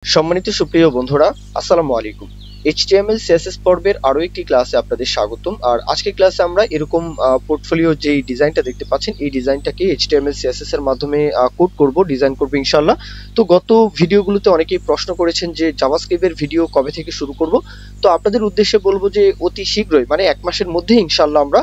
সম্মানিত সুপ্রিয় বন্ধুরা, আসসালামু আলাইকুম। HTML CSS পর্বের আরো একটি ক্লাসে আপনাদের স্বাগতম। আর আজকের ক্লাসে আমরা এরকম পোর্টফোলিও যেই ডিজাইনটা দেখতে পাচ্ছেন, এই ডিজাইনটাকে HTML CSS এর মাধ্যমে কোড করব, ডিজাইন করব ইনশাআল্লাহ। তো গত ভিডিওগুলোতে অনেকেই প্রশ্ন করেছেন যে জাভাস্ক্রিপ্টের ভিডিও কবে থেকে শুরু করব। তো আপনাদের উদ্দেশ্যে বলবো যে অতি শীঘ্রই, মানে 1 মাসের মধ্যে ইনশাআল্লাহ আমরা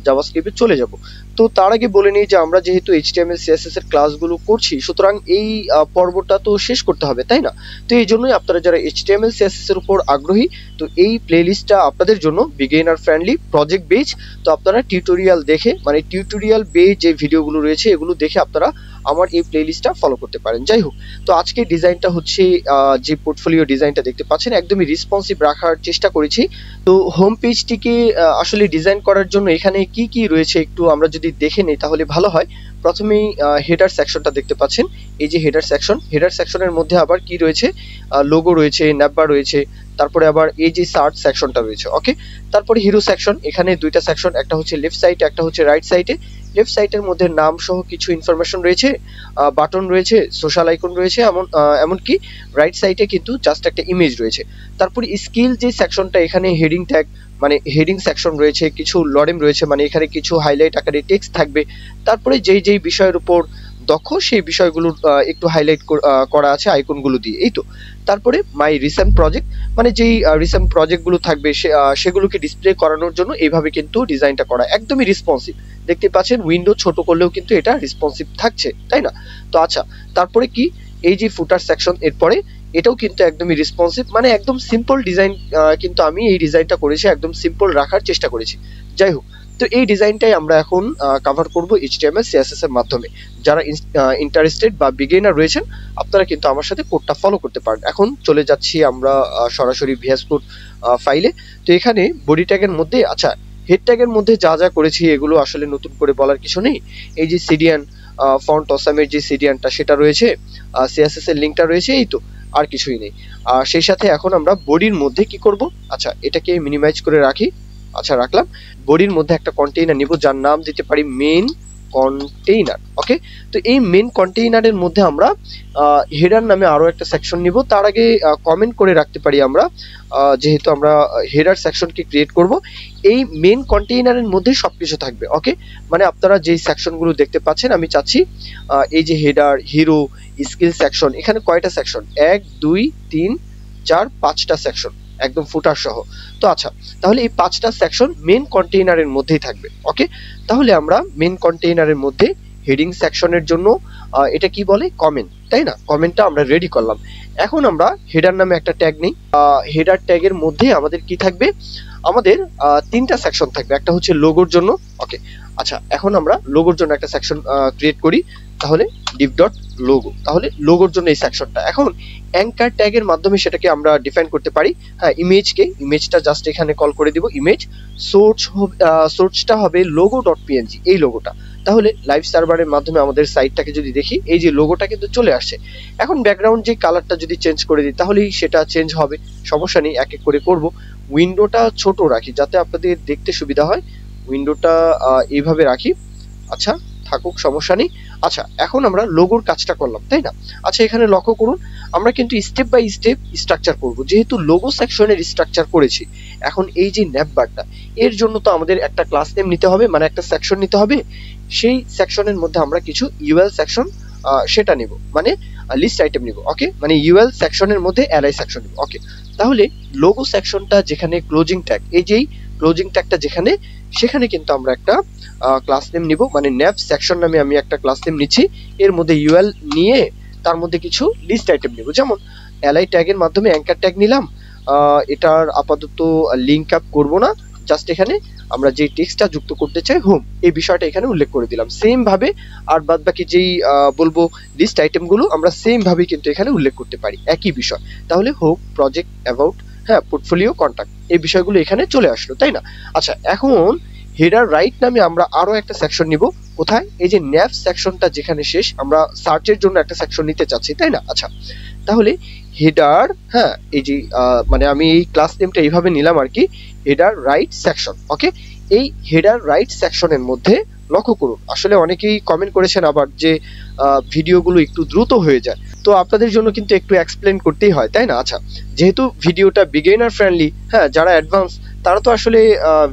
জাভাস্ক্রিপ্টে চলে যাব। তো তার আগে বলে নিই যে আমরা যেহেতু HTML CSS এর ক্লাসগুলো করছি, সুতরাং এই পর্বটা তো শেষ করতে হবে, তাই না? তো এই জন্যই আপনারা যারা HTML CSS এর উপর আগ্রহী, তো এই প্লেলিস্টটা আপনাদের জন্য বিগিনার ফ্রেন্ডলি, প্রজেক্ট বেজ। তো আপনারা টিউটোরিয়াল দেখে, মানে টিউটোরিয়াল বেজ যে ভিডিওগুলো রয়েছে এগুলো দেখে আপনারা আমার এই প্লেলিস্টটা ফলো করতে পারেন। যাই হোক, তো আজকে ডিজাইনটা হচ্ছে যে পোর্টফোলিও ডিজাইনটা দেখতে পাচ্ছেন, একদমই রেসপন্সিভ রাখার চেষ্টা করেছি। তো হোম পেজটিকে আসলে ডিজাইন করার জন্য এখানে কি কি রয়েছে একটু আমরা যদি দেখে নিই তাহলে ভালো হয়। প্রথমেই হেডার সেকশনটা দেখতে পাচ্ছেন, এই যে হেডার সেকশনের মধ্যে আবার কি রয়েছে, লোগো রয়েছে, ন্যাপবার রয়েছে, তারপরে আবার এই যে সার্চ সেকশনটা রয়েছে। ওকে, তারপরে হিরো সেকশন, এখানে দুইটা সেকশন, একটা হচ্ছে লেফট সাইডে, একটা হচ্ছে রাইট সাইডে। লেফট সাইডের মধ্যে নাম সহ কিছু ইনফরমেশন রয়েছে, বাটন রয়েছে, সোশ্যাল আইকন রয়েছে, এমনকি রাইট সাইডে কিন্তু জাস্ট একটা ইমেজ রয়েছে। তারপরে স্কিল যে সেকশনটা, এখানে হেডিং ট্যাগ, মানে হেডিং সেকশন রয়েছে, কিছু লরেম রয়েছে, মানে এখানে কিছু হাইলাইট আকারে টেক্সট থাকবে। তারপরে যেই যেই বিষয়ের উপর দক্ষ সেই বিষয়গুলো একটু হাইলাইট করা আছে আইকনগুলো দিয়ে, এই তো। তারপরে মাই রিসেন্ট প্রজেক্ট, মানে যেই রিসেন্ট প্রজেক্টগুলো থাকবে সেগুলোকে ডিসপ্লে করানোর জন্য এইভাবে কিন্তু ডিজাইনটা করা, একদমই রেসপন্সিভ। দেখতে পাচ্ছেন উইন্ডো ছোট করলেও কিন্তু এটা রেসপন্সিভ থাকছে, তাই না? তো আচ্ছা, তারপরে কি, এই যে ফুটার সেকশন, এরপরে এটাও কিন্তু একদমই রেসপন্সিভ, মানে একদম সিম্পল ডিজাইন। কিন্তু আমি এই ডিজাইনটা করেছি, একদম সিম্পল রাখার চেষ্টা করেছি। যাই হোক, তো এই ডিজাইনটাই আমরা এখন কভার করব HTML CSS এর মাধ্যমে। যারা ইন্টারেস্টেড বা বিগিনার রয়েছেন, আপনারা কিন্তু আমার সাথে কোডটা ফলো করতে পারেন। এখন চলে যাচ্ছি আমরা সরাসরি VS Code ফাইলে। তো এখানে বডি ট্যাগের মধ্যে, আচ্ছা, হেড ট্যাগের মধ্যে যা যা করেছি এগুলো আসলে নতুন করে বলার কিছু নেই। এই যে সিডিয়ান, ফন্ট অসামের যে সিডিয়ানটা সেটা রয়েছে, CSS এর লিঙ্কটা রয়েছে, এই তো, আর কিছুই নেই। আর সেই সাথে এখন আমরা বডির মধ্যে কি করব, আচ্ছা এটাকে মিনিমাইজ করে রাখি। আচ্ছা, রাখলাম। বডির মধ্যে একটা কন্টেইনার নিব, যার নাম দিতে পারি মেইন কন্টেইনার। ওকে, তো এই মেইন কন্টেইনারের মধ্যে আমরা হেডার নামে আরো একটা সেকশন নিব। তার আগে কমেন্ট করে রাখতে পারি আমরা, যেহেতু আমরা হেডার সেকশনকে ক্রিয়েট করব, এই মেইন কন্টেইনারের মধ্যে সবকিছু থাকবে। ওকে, মানে আপনারা যেই সেকশনগুলো দেখতে পাচ্ছেন, আমি চাচ্ছি এই যে হেডার, হিরো, স্কিল সেকশন, এখানে কয়টা সেকশন, 1 2 3 4 5টা সেকশন, একদম ফুটার সহ। তো আচ্ছা, তাহলে এই 5টা সেকশন মেইন কন্টেইনারের মধ্যেই থাকবে। ওকে, তাহলে আমরা মেইন কন্টেইনারের মধ্যে হেডিং সেকশনের জন্য এটা কি বলে, কমেন্ট, তাই না? কমেন্টটা আমরা রেডি করলাম। এখন আমরা হেডার নামে একটা ট্যাগ নেই। হেডার ট্যাগের মধ্যে আমাদের কি থাকবে, আমাদের 3টা সেকশন থাকবে। একটা হচ্ছে লোগোর জন্য। ওকে, আচ্ছা, এখন আমরা লোগোর জন্য একটা সেকশন ক্রিয়েট করি। তাহলে div ডট লোগো, তাহলে লোগোর জন্য এই সেকশনটা। এখন অ্যাঙ্কার ট্যাগের মাধ্যমে সেটাকে আমরা ডিফাইন করতে পারি। হ্যাঁ, ইমেজটা জাস্ট এখানে কল করে দিব ইমেজ। সোর্সটা হবে লোগো ডট png, এই লোগোটা। তাহলে লাইভ সার্ভারের মাধ্যমে আমাদের সাইটটাকে যদি দেখি, এই যে লোগোটা কিন্তু চলে আসছে। এখন ব্যাকগ্রাউন্ড যে কালারটা যদি চেঞ্জ করে দিই তাহলেই সেটা চেঞ্জ হবে, সমস্যা নেই, এক এক করে করব। উইন্ডোটা ছোট রাখি যাতে আপনাদের দেখতে সুবিধা হয়, উইন্ডোটা এইভাবে রাখি। আচ্ছা, থাকুক, সমস্যা নেই। আচ্ছা, এখন আমরা লোগোর কাজটা করলাম, তাই না? আচ্ছা, এখানে লক্ষ্য করুন, আমরা কিন্তু স্টেপ বাই স্টেপ স্ট্রাকচার করব। যেহেতু লোগো সেকশনের স্ট্রাকচার করেছি, এখন এই যে ন্যাপবারটা, এর জন্য তো আমাদের একটা ক্লাস নেম নিতে হবে, মানে একটা সেকশন নিতে হবে। সেই সেকশনের মধ্যে আমরা কিছু UL সেকশন সেটা নিব, মানে লিস্ট আইটেম নিব। ওকে, মানে UL সেকশনের মধ্যে অ্যালাই সেকশন নিব। ওকে, তাহলে লোগো সেকশনটা যেখানে ক্লোজিং ট্যাগ, এই যেই ক্লোজিং ট্যাগটা যেখানে, সেখানে কিন্তু আমরা একটা ক্লাস নেম নিব, মানে ন্যাপ সেকশন নামে আমি একটা ক্লাস নেম নিচ্ছি। এর মধ্যে UL নিয়ে তার মধ্যে কিছু লিস্ট আইটেম নিব, যেমন অ্যালাই ট্যাগের মাধ্যমে অ্যাঙ্কার ট্যাগ নিলাম। এটার আপাতত লিঙ্ক আপ করব না, জাস্ট এখানে আমরা যে টেক্সটটা যুক্ত করতে চাই, হোম, এই বিষয়টা এখানে উল্লেখ করে দিলাম সেম ভাবে। আর বাদ বাকি যেই বলবো লিস্ট আইটেমগুলো আমরা সেম ভাবে কিন্তু এখানে উল্লেখ করতে পারি, একই বিষয়। তাহলে হোম, প্রজেক্ট, অ্যাবাউট, হ্যাঁ, পোর্টফোলিও, কন্টাক্ট, এই বিষয়গুলো এখানে চলে আসলো, তাই না? আচ্ছা, এখন হেডার রাইট নামে আমরা আরো একটা সেকশন নিব। কোথায়, এই যে ন্যাপ সেকশনটা যেখানে শেষ, আমরা সার্চের জন্য একটা সেকশন নিতে চাচ্ছি, তাই না? আচ্ছা, তাহলে হেডার, হ্যাঁ, এই যে মানে আমি এই ক্লাস নেমটা এইভাবে নিলাম আর কি, হেডার রাইট সেকশন। ওকে, এই হেডার রাইট সেকশনের মধ্যে লক্ষ্য করুন, আসলে অনেকেই কমেন্ট করেছেন আবার যে ভিডিওগুলো একটু দ্রুত হয়ে যায়। তো আপনাদের জন্য কিন্তু একটু এক্সপ্লেন করতেই হয়, তাই না? আচ্ছা, যেহেতু ভিডিওটা বিগিনার ফ্রেন্ডলি, হ্যাঁ, যারা অ্যাডভান্স তারা তো আসলে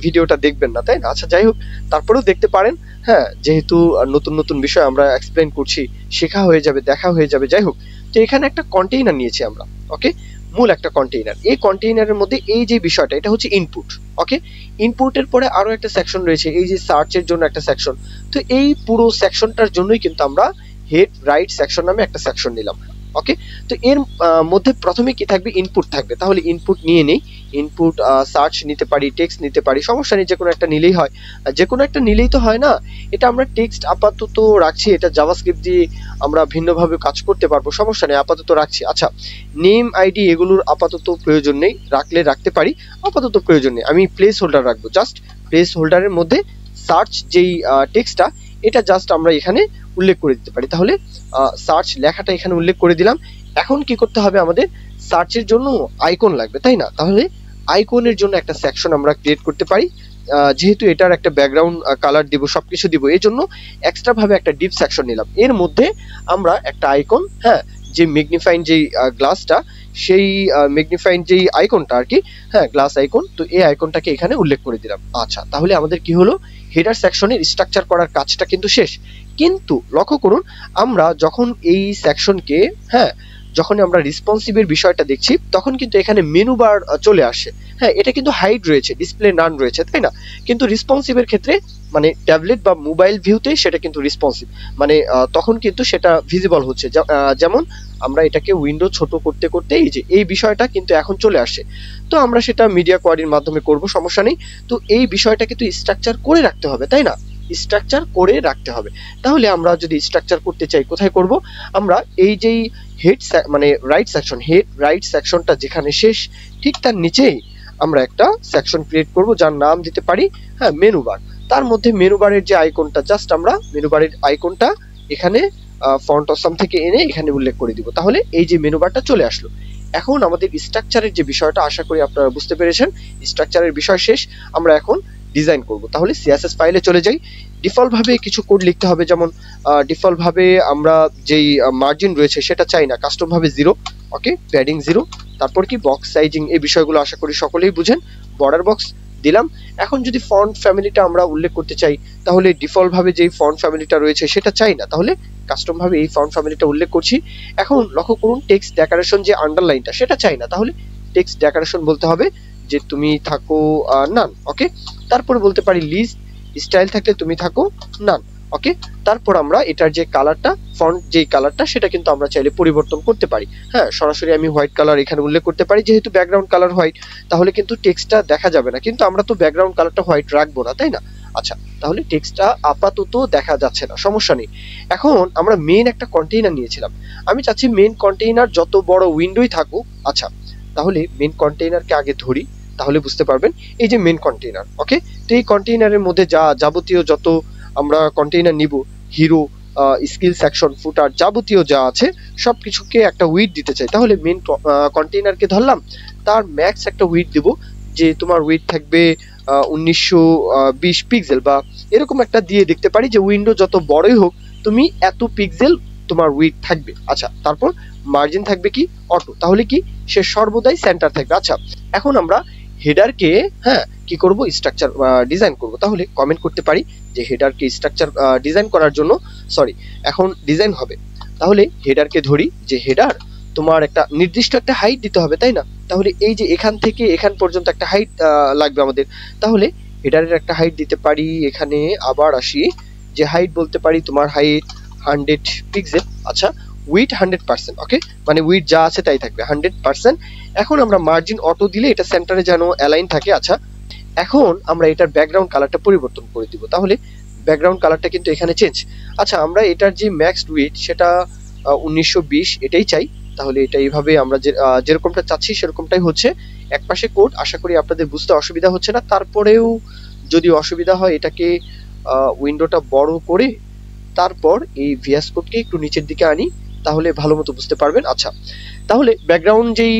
ভিডিওটা দেখবেন না, তাই না? আচ্ছা, যাই হোক, তারপরেও দেখতে পারেন, হ্যাঁ, যেহেতু নতুন নতুন বিষয় আমরা এক্সপ্লেন করছি, শেখা হয়ে যাবে, দেখা হয়ে যাবে। যাই হোক, তো এখানে একটা কন্টেইনার নিয়েছি আমরা, ওকে, মূল একটা কন্টেইনার। এই কন্টেইনারের মধ্যে এই যে বিষয়টা, এটা হচ্ছে ইনপুট, ওকে। ইনপুটের পরে আরো একটা সেকশন রয়েছে, এই যে সার্চের জন্য একটা সেকশন। তো এই পুরো সেকশনটার জন্যই কিন্তু আমরা হেড রাইট সেকশন নামে একটা সেকশন নিলাম, ওকে। তো এর মধ্যে প্রথমে কি থাকবে, ইনপুট থাকবে। তাহলে ইনপুট নিয়ে নেই, ইনপুট সার্চ নিতে পারি, টেক্সট নিতে পারি, সমস্যা নেই, যে কোনো একটা নিলেই হয়। যে কোনো একটা নিলেই তো হয় না, এটা আমরা টেক্সট আপাতত রাখছি, এটা জাভাস্ক্রিপ্ট দিয়ে আমরা ভিন্নভাবে কাজ করতে পারবো, সমস্যা নেই, আপাতত রাখছি। আচ্ছা, নেম আইডি এগুলোর আপাতত প্রয়োজন নেই, রাখলে রাখতে পারি, আপাতত প্রয়োজন নেই। আমি প্লেস হোল্ডার রাখবো, জাস্ট প্লেস হোল্ডারের মধ্যে সার্চ যেই টেক্সটটা, এটা জাস্ট আমরা এখানে উল্লেখ করে দিতে পারি। তাহলে সার্চ লেখাটা এখানে উল্লেখ করে দিলাম। এখন কি করতে হবে, আমাদের সার্চের জন্য আইকন লাগবে, তাই না? তাহলে আইকনের জন্য একটা সেকশন আমরা ক্রিয়েট করতে পারি। যেহেতু এটার একটা ব্যাকগ্রাউন্ড কালার দিব, সবকিছু দিব, এই জন্য এক্সট্রা ভাবে একটা ডিপ সেকশন নিলাম। এর মধ্যে আমরা একটা আইকন, হ্যাঁ, যে ম্যাগনিফাইং যেই গ্লাসটা, সেই ম্যাগনিফাইং যেই আইকনটা আর কি, হ্যাঁ, গ্লাস আইকন, তো এই আইকনটাকে এখানে উল্লেখ করে দিলাম। আচ্ছা, তাহলে আমাদের কি হলো, হেডার সেকশনের স্ট্রাকচার করার কাজটা কিন্তু শেষ। কিন্তু লক্ষ্য করুন, আমরা যখন এই সেকশনকে, হ্যাঁ, যখন আমরা রেসপন্সিভের বিষয়টা দেখছি, তখন কিন্তু এখানে মেনু বার চলে আসে। হ্যাঁ, এটা কিন্তু হাইড রয়েছে, ডিসপ্লে নান রয়েছে, তাই না? কিন্তু রেসপন্সিভের ক্ষেত্রে, মানে ট্যাবলেট বা মোবাইল ভিউতে সেটা কিন্তু রেসপন্সিভ, মানে তখন কিন্তু সেটা ভিজিবল হচ্ছে। যেমন আমরা এটাকে উইন্ডো ছোট করতে করতে এই যে এই বিষয়টা কিন্তু এখন চলে আসে। তো আমরা সেটা মিডিয়া কোয়ারির মাধ্যমে করব, সমস্যা নেই। তো এই বিষয়টা কিন্তু স্ট্রাকচার করে রাখতে হবে, তাই না? স্ট্রাকচার করে রাখতে হবে। তাহলে আমরা যদি স্ট্রাকচার করতে চাই, কোথায় করব? আমরা এই যেই হেড, মানে রাইট সেকশন, হেড রাইট সেকশনটা যেখানে শেষ, ঠিক তার নিচেই আমরা একটা সেকশন ক্রিয়েট করব, যার নাম দিতে পারি, হ্যাঁ, মেনু বার। তার মধ্যে মেনু বারের যে আইকনটা, জাস্ট আমরা মেনু বারের আইকনটা এখানে ফন্ট অসাম থেকে এনে এখানে উল্লেখ করে দিব। তাহলে এই যে মেনু বারটা চলে আসলো। এখন আমাদের স্ট্রাকচারের যে বিষয়টা, আশা করি আপনারা বুঝতে পেরেছেন। স্ট্রাকচারের বিষয় শেষ, আমরা এখন ডিজাইন করব। তাহলে সিএসএস ফাইলে চলে যাই। ডিফল্ট ভাবে কিছু কোড লিখতে হবে, যেমন ডিফল্ট ভাবে আমরা যেই মার্জিন রয়েছে সেটা চাই না, কাস্টম ভাবে 0, ওকে, প্যাডিং 0। তারপর কি বক্স সাইজিং, এই বিষয়গুলো আশা করি সকলেই বুঝেন। বর্ডার বক্স দিলাম। এখন যদি ফন্ট ফ্যামিলিটা আমরা উল্লেখ করতে চাই, তাহলে ডিফল্ট ভাবে যেই ফন্ট ফ্যামিলিটা রয়েছে সেটা চাই না, তাহলে কাস্টম ভাবে এই ফন্ট ফ্যামিলিটা উল্লেখ করছি। এখন লক্ষ্য করুন, টেক্সট ডেকোরেশন যে আন্ডারলাইনটা, সেটা চাই না, তাহলে টেক্সট ডেকোরেশন বলতে হবে যে তুমি থাকো নান, ওকে। তারপরে বলতে পারি লিস্ট স্টাইল থাকলে তুমি থাকো নান, ওকে। তারপর আমরা এটার যে কালারটা, ফন্ট যেই কালারটা, সেটা কিন্তু আমরা চাইলে পরিবর্তন করতে পারি। হ্যাঁ, সরাসরি আমি হোয়াইট কালার এখানে উল্লেখ করতে পারি, যেহেতু ব্যাকগ্রাউন্ড কালার হোয়াইট, তাহলে কিন্তু টেক্সটটা দেখা যাবে না। কিন্তু আমরা তো ব্যাকগ্রাউন্ড কালারটা হোয়াইট রাখবো না, তাই না? আচ্ছা, তাহলে টেক্সটটা আপাতত দেখা যাচ্ছে না, সমস্যা নেই। এখন আমরা মেইন একটা কন্টেইনার নিয়েছিলাম, আমি চাচ্ছি মেইন কন্টেইনার যত বড় উইন্ডোই থাকুক। আচ্ছা, তাহলে মেইন কন্টেইনারকে আগে ধরি, তাহলে বুঝতে পারবেন। এই যে মেইন কন্টেইনার, ওকে। তো এই কন্টেইনারের মধ্যে যা যাবতীয় যত আমরা কন্টেইনার নিব, হিরো, স্কিল সেকশন, ফুটার, যাবতীয় যা আছে সবকিছুকে একটা উইড দিতে চাই। তাহলে মেইন কন্টেইনারকে ধরলাম, তার ম্যাক্স একটা উইড দিব, যে তোমার উইড থাকবে 1920 পিক্সেল বা এরকম একটা দিয়ে দেখতে পারি, যে উইন্ডো যত বড়ই হোক তুমি এত পিক্সেল তোমার উইড থাকবে। আচ্ছা, তারপর মার্জিন থাকবে কি অটো, তাহলে কি সে সর্বদাই সেন্টার থাকবে। আচ্ছা, এখন আমরা হেডারকে, হ্যাঁ, কি করব, স্ট্রাকচার ডিজাইন করব। তাহলে কমেন্ট করতে পারি যে হেডারকে স্ট্রাকচার ডিজাইন করার জন্য, সরি, এখন ডিজাইন হবে। তাহলে হেডারকে ধরি, যে হেডার তোমার একটা নির্দিষ্ট একটা হাইট দিতে হবে, তাই না? তাহলে এই যে এখান থেকে এখান পর্যন্ত একটা হাইট লাগবে আমাদের। তাহলে হেডারের একটা হাইট দিতে পারি, এখানে আবার আসি, যে হাইট বলতে পারি তোমার হাইট 100 পিক্সেল। আচ্ছা, উইথ 100%, ওকে, মানে উইথ যা আছে তাই থাকবে 100%। এখন আমরা মার্জিন অটো দিলে এটা সেন্টারে যেন অ্যালাইন থাকে। আচ্ছা, এখন আমরা এটার ব্যাকগ্রাউন্ড কালারটা পরিবর্তন করে দিব। তাহলে ব্যাকগ্রাউন্ড কালারটা কিন্তু এখানে চেঞ্জ। আচ্ছা, আমরা এটার যে ম্যাক্স উইথ সেটা 1920 এটাই চাই। তাহলে এটা এইভাবে আমরা যেরকমটা চাচ্ছি সেরকমটাই হচ্ছে। একপাশে কোড, আশা করি আপনাদের বুঝতে অসুবিধা হচ্ছে না। তারপরেও যদি অসুবিধা হয়, এটাকে উইন্ডোটা বড় করে তারপর এই ভিএস কোডকে একটু নিচের দিকে আনি, তাহলে ভালো মতো বুঝতে পারবেন। আচ্ছা, তাহলে ব্যাকগ্রাউন্ড যেই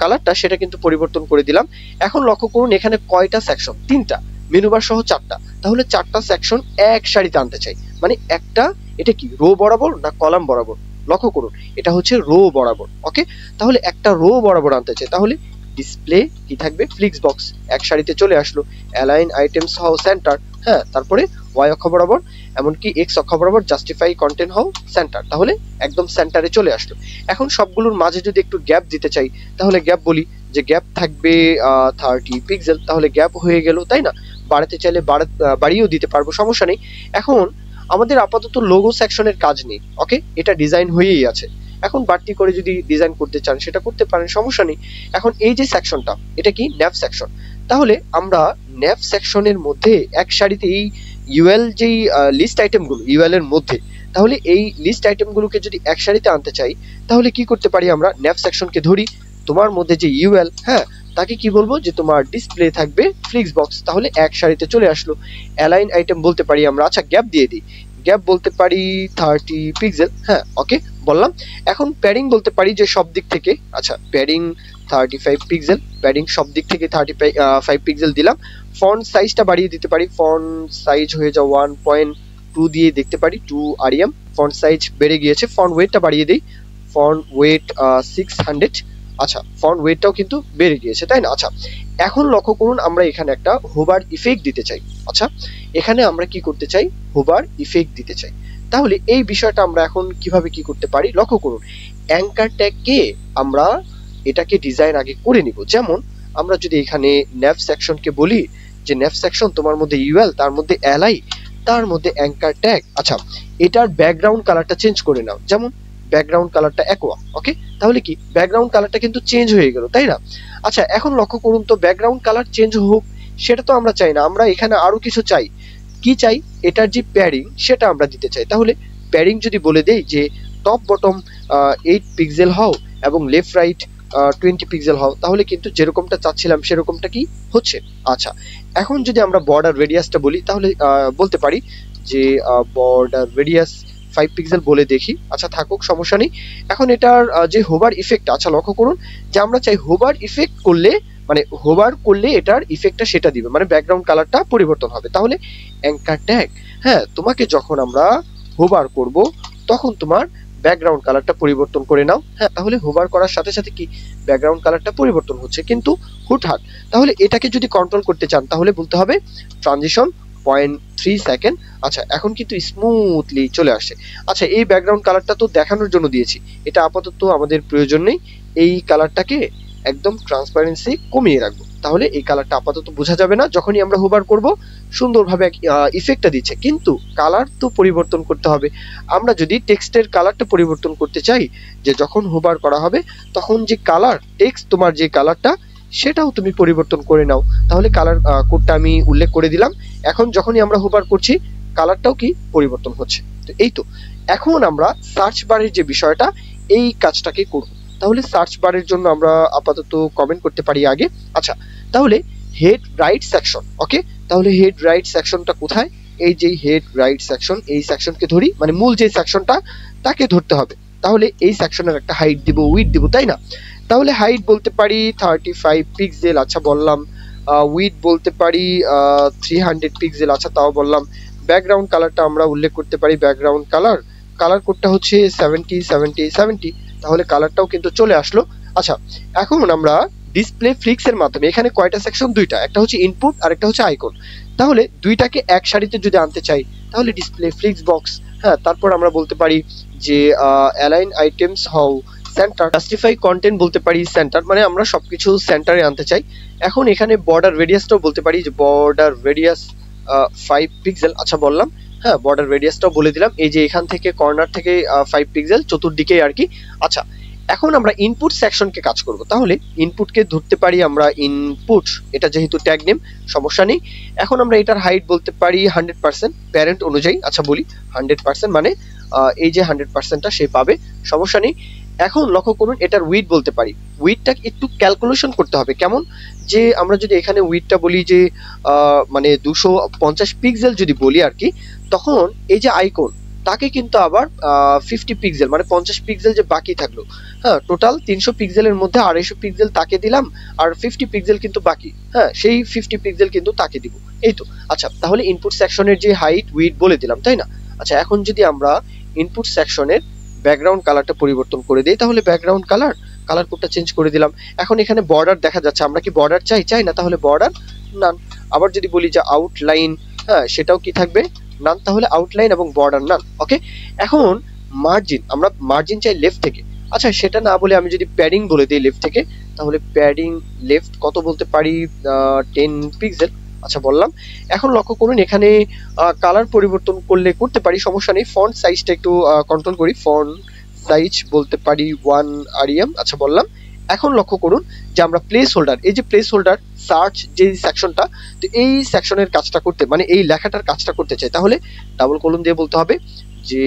কালারটা সেটা কিন্তু পরিবর্তন করে দিলাম। এখন লক্ষ্য করুন, এখানে কয়টা সেকশন, 3টা, মেনুবার সহ 4টা। তাহলে 4টা সেকশন এক সারিতে আনতে চাই, মানে একটা, এটা কি রো বরাবর না কলাম বরাবর? লক্ষ্য করুন এটা হচ্ছে রো বরাবর। ওকে, তাহলে একটা রো বরাবর আনতে চাই, তাহলে ডিসপ্লে কি থাকবে, ফ্লিক্স বক্স, এক সারিতে চলে আসলো। অ্যালাইন আইটেমস হাউ সেন্টার, হ্যাঁ, তারপরে ওয়াই অক্ষ বরাবর এমনকি এক্স অক্ষ বরাবর জাস্টিফাই কন্টেন্ট হাউ সেন্টার, তাহলে একদম সেন্টারে চলে আসলো। এখন সবগুলোর মাঝে যদি একটু গ্যাপ দিতে চাই, তাহলে গ্যাপ বলি যে গ্যাপ থাকবে 30 পিক্সেল, তাহলে গ্যাপ হয়ে গেল, তাই না? বাড়াতে চাইলে বাড়িয়েও দিতে পারবো, সমস্যা নেই। এখন আমাদের আপাতত লোগো সেকশনের কাজ নেই, ওকে, এটা ডিজাইন হয়েই আছে। এখন বাড়তি করে যদি ডিজাইন করতে চান সেটা করতে পারেন, সমস্যা নেই। এখন এই যে সেকশনটা, এটা কি ন্যাভ সেকশন, তাহলে আমরা ন্যাভ সেকশনের মধ্যে এক সারিতে এই ইউএল যেই লিস্ট আইটেমগুলো ইউএল এর মধ্যে, তাহলে এই লিস্ট আইটেমগুলোকে যদি এক সারিতে আনতে চাই, তাহলে কি করতে পারি, আমরা ন্যাভ সেকশনকে ধরি, তোমার মধ্যে যে ইউএল, হ্যাঁ, তাকে কি বলবো যে তোমার ডিসপ্লে থাকবে ফ্লিক্স বক্স, তাহলে এক সারিতে চলে আসলো। অ্যালাইন আইটেম বলতে পারি আমরা, আচ্ছা গ্যাপ দিয়ে দিই, গ্যাপ বলতে পারি 30 পিক্সেল, হ্যাঁ, ওকে বললাম। এখন প্যাডিং বলতে পারি যে সব দিক থেকে, আচ্ছা প্যাডিং 35 পিক্সেল, প্যাডিং সব দিক থেকে 35 পিক্সেল দিলাম। ফন্ট সাইজটা বাড়িয়ে দিতে পারি, ফন্ট সাইজ হয়ে যাও 1.2 দিয়ে দেখতে পারি, 2 আরিয়াম, ফন্ট সাইজ বেড়ে গিয়েছে। ফন্ট ওয়েটটা বাড়িয়ে দিই, ফন্ট ওয়েট 600, আচ্ছা ফন্ট ওয়েটটাও কিন্তু বেড়ে গিয়েছে, তাই না? আচ্ছা এখন লক্ষ্য করুন আমরা এখানে একটা হোভার ইফেক্ট দিতে চাই। আচ্ছা এখানে আমরা কি করতে চাই, হোভার ইফেক্ট দিতে চাই। তাহলে এই বিষয়টা আমরা এখন কিভাবে কি করতে পারি, লক্ষ্য করুন অ্যাঙ্কার ট্যাগকে আমরা এটাকে ডিজাইন আগে করে নিব। যেমন আমরা যদি এখানে ন্যাভ সেকশনকে বলি যে ন্যাভ সেকশন তোমার মধ্যে ইউএল, তার মধ্যে এলআই, তার মধ্যে অ্যাঙ্কার ট্যাগ, আচ্ছা এটার ব্যাকগ্রাউন্ড কালারটা চেঞ্জ করে নাও, যেমন ব্যাকগ্রাউন্ড কালারটা অ্যাকোয়া, ওকে, তাহলে কি ব্যাকগ্রাউন্ড কালারটা কিন্তু চেঞ্জ হয়ে গেল, তাই না? আচ্ছা এখন লক্ষ্য করুন তো ব্যাকগ্রাউন্ড কালার চেঞ্জ হোক সেটা তো আমরা চাই না, আমরা এখানে আরো কিছু চাই। কি চাই, এটার যে প্যাডিং সেটা আমরা দিতে চাই। তাহলে প্যাডিং যদি বলে দেই যে টপ বটম 8 পিক্সেল হও এবং লেফট রাইট 20 পিক্সেল হও, তাহলে কিন্তু যেরকমটা চাচ্ছিলাম সেরকমটা কি হচ্ছে। আচ্ছা এখন যদি আমরা বর্ডার রেডিয়াসটা বলি, তাহলে বলতে পারি যে বর্ডার রেডিয়াস 5 পিক্সেল বলে দেখি, আচ্ছা থাকুক, সমস্যা নেই। এখন এটার যে হোভার ইফেক্ট, আচ্ছা লক্ষ্য করুন যে আমরা চাই হোভার ইফেক্ট করলে, মানে হোভার করলে এটার ইফেক্টটা সেটা দিবে, মানে ব্যাকগ্রাউন্ড কালারটা পরিবর্তন হবে। তাহলে অ্যাঙ্কার ট্যাগ, হ্যাঁ, তোমাকে যখন আমরা হোভার করব তখন তোমার ব্যাকগ্রাউন্ড কালারটা পরিবর্তন করে নাও, হ্যাঁ, তাহলে হোভার করার সাথে সাথে কি ব্যাকগ্রাউন্ড কালারটা পরিবর্তন হচ্ছে কিন্তু হুটহাট। তাহলে এটাকে যদি কন্ট্রোল করতে চান তাহলে বলতে হবে ট্রানজিশন 0.3 সেকেন্ড, আচ্ছা এখন কিন্তু স্মুথলি চলে আসে। আচ্ছা এই ব্যাকগ্রাউন্ড কালারটা তো দেখানোর জন্য দিয়েছি, এটা আপাতত আমাদের প্রয়োজন নেই, এই কালারটাকে একদম ট্রান্সপারেন্সি কমিয়ে রাখবো, তাহলে এই কালারটা আপাতত বোঝা যাবে না। যখনই আমরা হোভার করব সুন্দরভাবে ইফেক্টটা দিচ্ছে, কিন্তু কালার তো পরিবর্তন করতে হবে। আমরা যদি টেক্সটের কালারটা পরিবর্তন করতে চাই, যে যখন হোভার করা হবে তখন যে কালার টেক্সট তোমার যে কালারটা সেটাও তুমি পরিবর্তন করে নাও, তাহলে কালার কোডটা আমি উল্লেখ করে দিলাম। এখন যখনই আমরা হোভার করছি কালারটাও কি পরিবর্তন হচ্ছে। তো এই তো এখন আমরা সার্চ বারের যে বিষয়টা এই কাজটাকে করব। তাহলে সার্চ বারের জন্য আমরা আপাতত কমেন্ট করতে পারি আগে। আচ্ছা তাহলে হেড রাইট সেকশন, ওকে, তাহলে হেড রাইট সেকশনটা কোথায়, এই যে হেড রাইট সেকশন, এই সেকশনকে ধরি, মানে মূল যে সেকশনটা তাকে ধরতে হবে। তাহলে এই সেকশনের একটা হাইট দিব, উইডথ দিব, তাই না? তাহলে হাইট বলতে পারি 35 পিক্সেল, আচ্ছা বললাম। উইডথ বলতে পারি 300 পিক্সেল, আচ্ছা তাও বললাম। ব্যাকগ্রাউন্ড কালারটা আমরা উল্লেখ করতে পারি, ব্যাকগ্রাউন্ড কালার কোডটা হচ্ছে 70, তাহলে কালারটাও কিন্তু চলে আসলো। আচ্ছা এখন আমরা ডিসপ্লে ফ্লিক্স এর মাধ্যমে, এখানে কয়টা সেকশন, দুইটা, একটা হচ্ছে ইনপুট আর একটা হচ্ছে আইকন, তাহলে দুইটাকে এক সারিতে যদি আনতে চাই তাহলে ডিসপ্লে ফ্লিক্স বক্স, হ্যাঁ, তারপর আমরা বলতে পারি যে align items how centre, justify content বলতে পারি সেন্টার, মানে আমরা সবকিছু সেন্টারে আনতে চাই। এখন এখানে বর্ডার রেডিয়াসটাও বলতে পারি যে বর্ডার রেডিয়াস 5 পিক্সেল, আচ্ছা বললাম, হ্যাঁ, বর্ডার রেডিয়াসটাও বলে দিলাম, এই যে এখান থেকে কর্নার থেকে 5 পিক্সেল চতুর্দিকে আর কি। আচ্ছা এখন আমরা ইনপুট সেকশনকে কাজ করব, তাহলে ইনপুটকে ধরতে পারি আমরা ইনপুট, এটা যেহেতু ট্যাগ নেম সমস্যা নেই। এখন আমরা এটার হাইট বলতে পারি 100% প্যারেন্ট অনুযায়ী, আচ্ছা বলি 100%, মানে এই যে 100%টা সে পাবে, সমস্যা নেই। এখন লক্ষ্য করুন এটার উইডথ বলতে পারি, উইডথটা একটু ক্যালকুলেশন করতে হবে, কেমন, যে আমরা যদি এখানে উইডথটা বলি যে মানে 250 পিক্সেল যদি বলি আর কি, তখন এই যে আইকন তাকে কিন্তু আবার 50 পিক্সেল, মানে 50 পিক্সেল যে বাকি থাকলো, হ্যাঁ, টোটাল 300 পিক্সেলের মধ্যে 250 পিক্সেল তাকে দিলাম আর 50 পিক্সেল কিন্তু বাকি, হ্যাঁ, সেই 50 পিক্সেল কিন্তু তাকে দিব, এই তো। আচ্ছা তাহলে ইনপুট সেকশনের যে হাইট উইডথ বলে দিলাম, তাই না? আচ্ছা এখন যদি আমরা ইনপুট সেকশনের ব্যাকগ্রাউন্ড কালারটা পরিবর্তন করে দেই, তাহলে ব্যাকগ্রাউন্ড কালার কোডটা চেঞ্জ করে দিলাম। এখন এখানে বর্ডার দেখা যাচ্ছে, আমরা কি বর্ডার চাই না, তাহলে বর্ডার নান। আবার যদি বলি যে আউটলাইন, হ্যাঁ সেটাও কি থাকবে নান, তাহলে আউটলাইন এবং বর্ডার নান। ওকে, এখন মার্জিন, আমরা মার্জিন চাই লেফট থেকে। আচ্ছা সেটা না বলে আমি যদি প্যাডিং বলে দিই লেফট থেকে, তাহলে প্যাডিং লেফট কত বলতে পারি, 10 পিক্সেল। আচ্ছা বললাম। এখন লক্ষ্য করুন এখানে কালার পরিবর্তন করতে পারি, সমস্যা নেই। ফন্ট সাইজটা একটু কন্ট্রোল করি, ফন্ট সাইজ বলতে পারি 1 আরিয়াম। আচ্ছা বললাম। এখন লক্ষ্য করুন যে আমরা প্লেস হোল্ডার, এই যে প্লেস হোল্ডার সার্চ যে সেকশনটা, তো এই সেকশনের কাজটা করতে, মানে এই লেখাটার কাজটা করতে চাই, তাহলে ডাবল কলম দিয়ে বলতে হবে যে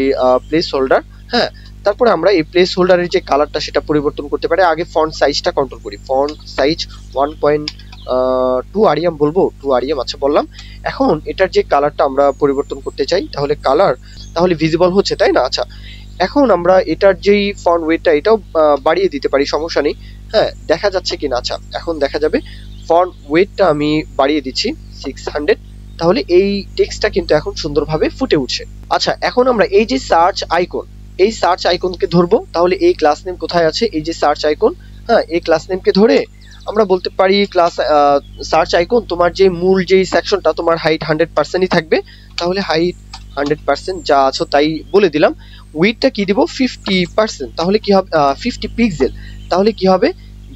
প্লেস হোল্ডার। হ্যাঁ, তারপরে আমরা এই প্লেস হোল্ডারের যে কালারটা সেটা পরিবর্তন করতে পারি। আগে ফন্ট সাইজটা কন্ট্রোল করি, ফন্ট সাইজ 1.2 আরিয়াম বলবো, 2 আরিয়াম। আচ্ছা বললাম। এখন এটার যে কালারটা আমরা পরিবর্তন করতে চাই, তাহলে কালার, তাহলে ভিজিবল হচ্ছে তাই না। আচ্ছা এখন আমরা এটার যেই ফন্ট ওয়েটটা এটাও বাড়িয়ে দিতে পারি, সমস্যা নেই। হ্যাঁ, দেখা যাচ্ছে কিনা, আচ্ছা এখন দেখা যাবে। ফন্ট ওয়েটটা আমি বাড়িয়ে দিচ্ছি 600, তাহলে এই টেক্সটটা কিন্তু এখন সুন্দরভাবে ফুটে উঠছে। আচ্ছা এখন আমরা এই যে সার্চ আইকন, এই সার্চ আইকনকে ধরবো, তাহলে এই ক্লাস নেম কোথায় আছে, এই যে সার্চ আইকন, হ্যাঁ এই ক্লাস নেমকে ধরে আমরা বলতে পারি ক্লাস সার্চ আইকন, তোমার যে মূল যেই সেকশনটা, তোমার হাইট 100%ই থাকবে, তাহলে হাইট 100% যা আছে তাই বলে দিলাম। উইডটা কি দিব 50%, তাহলে কি হবে 50 পিক্সেল, তাহলে কি হবে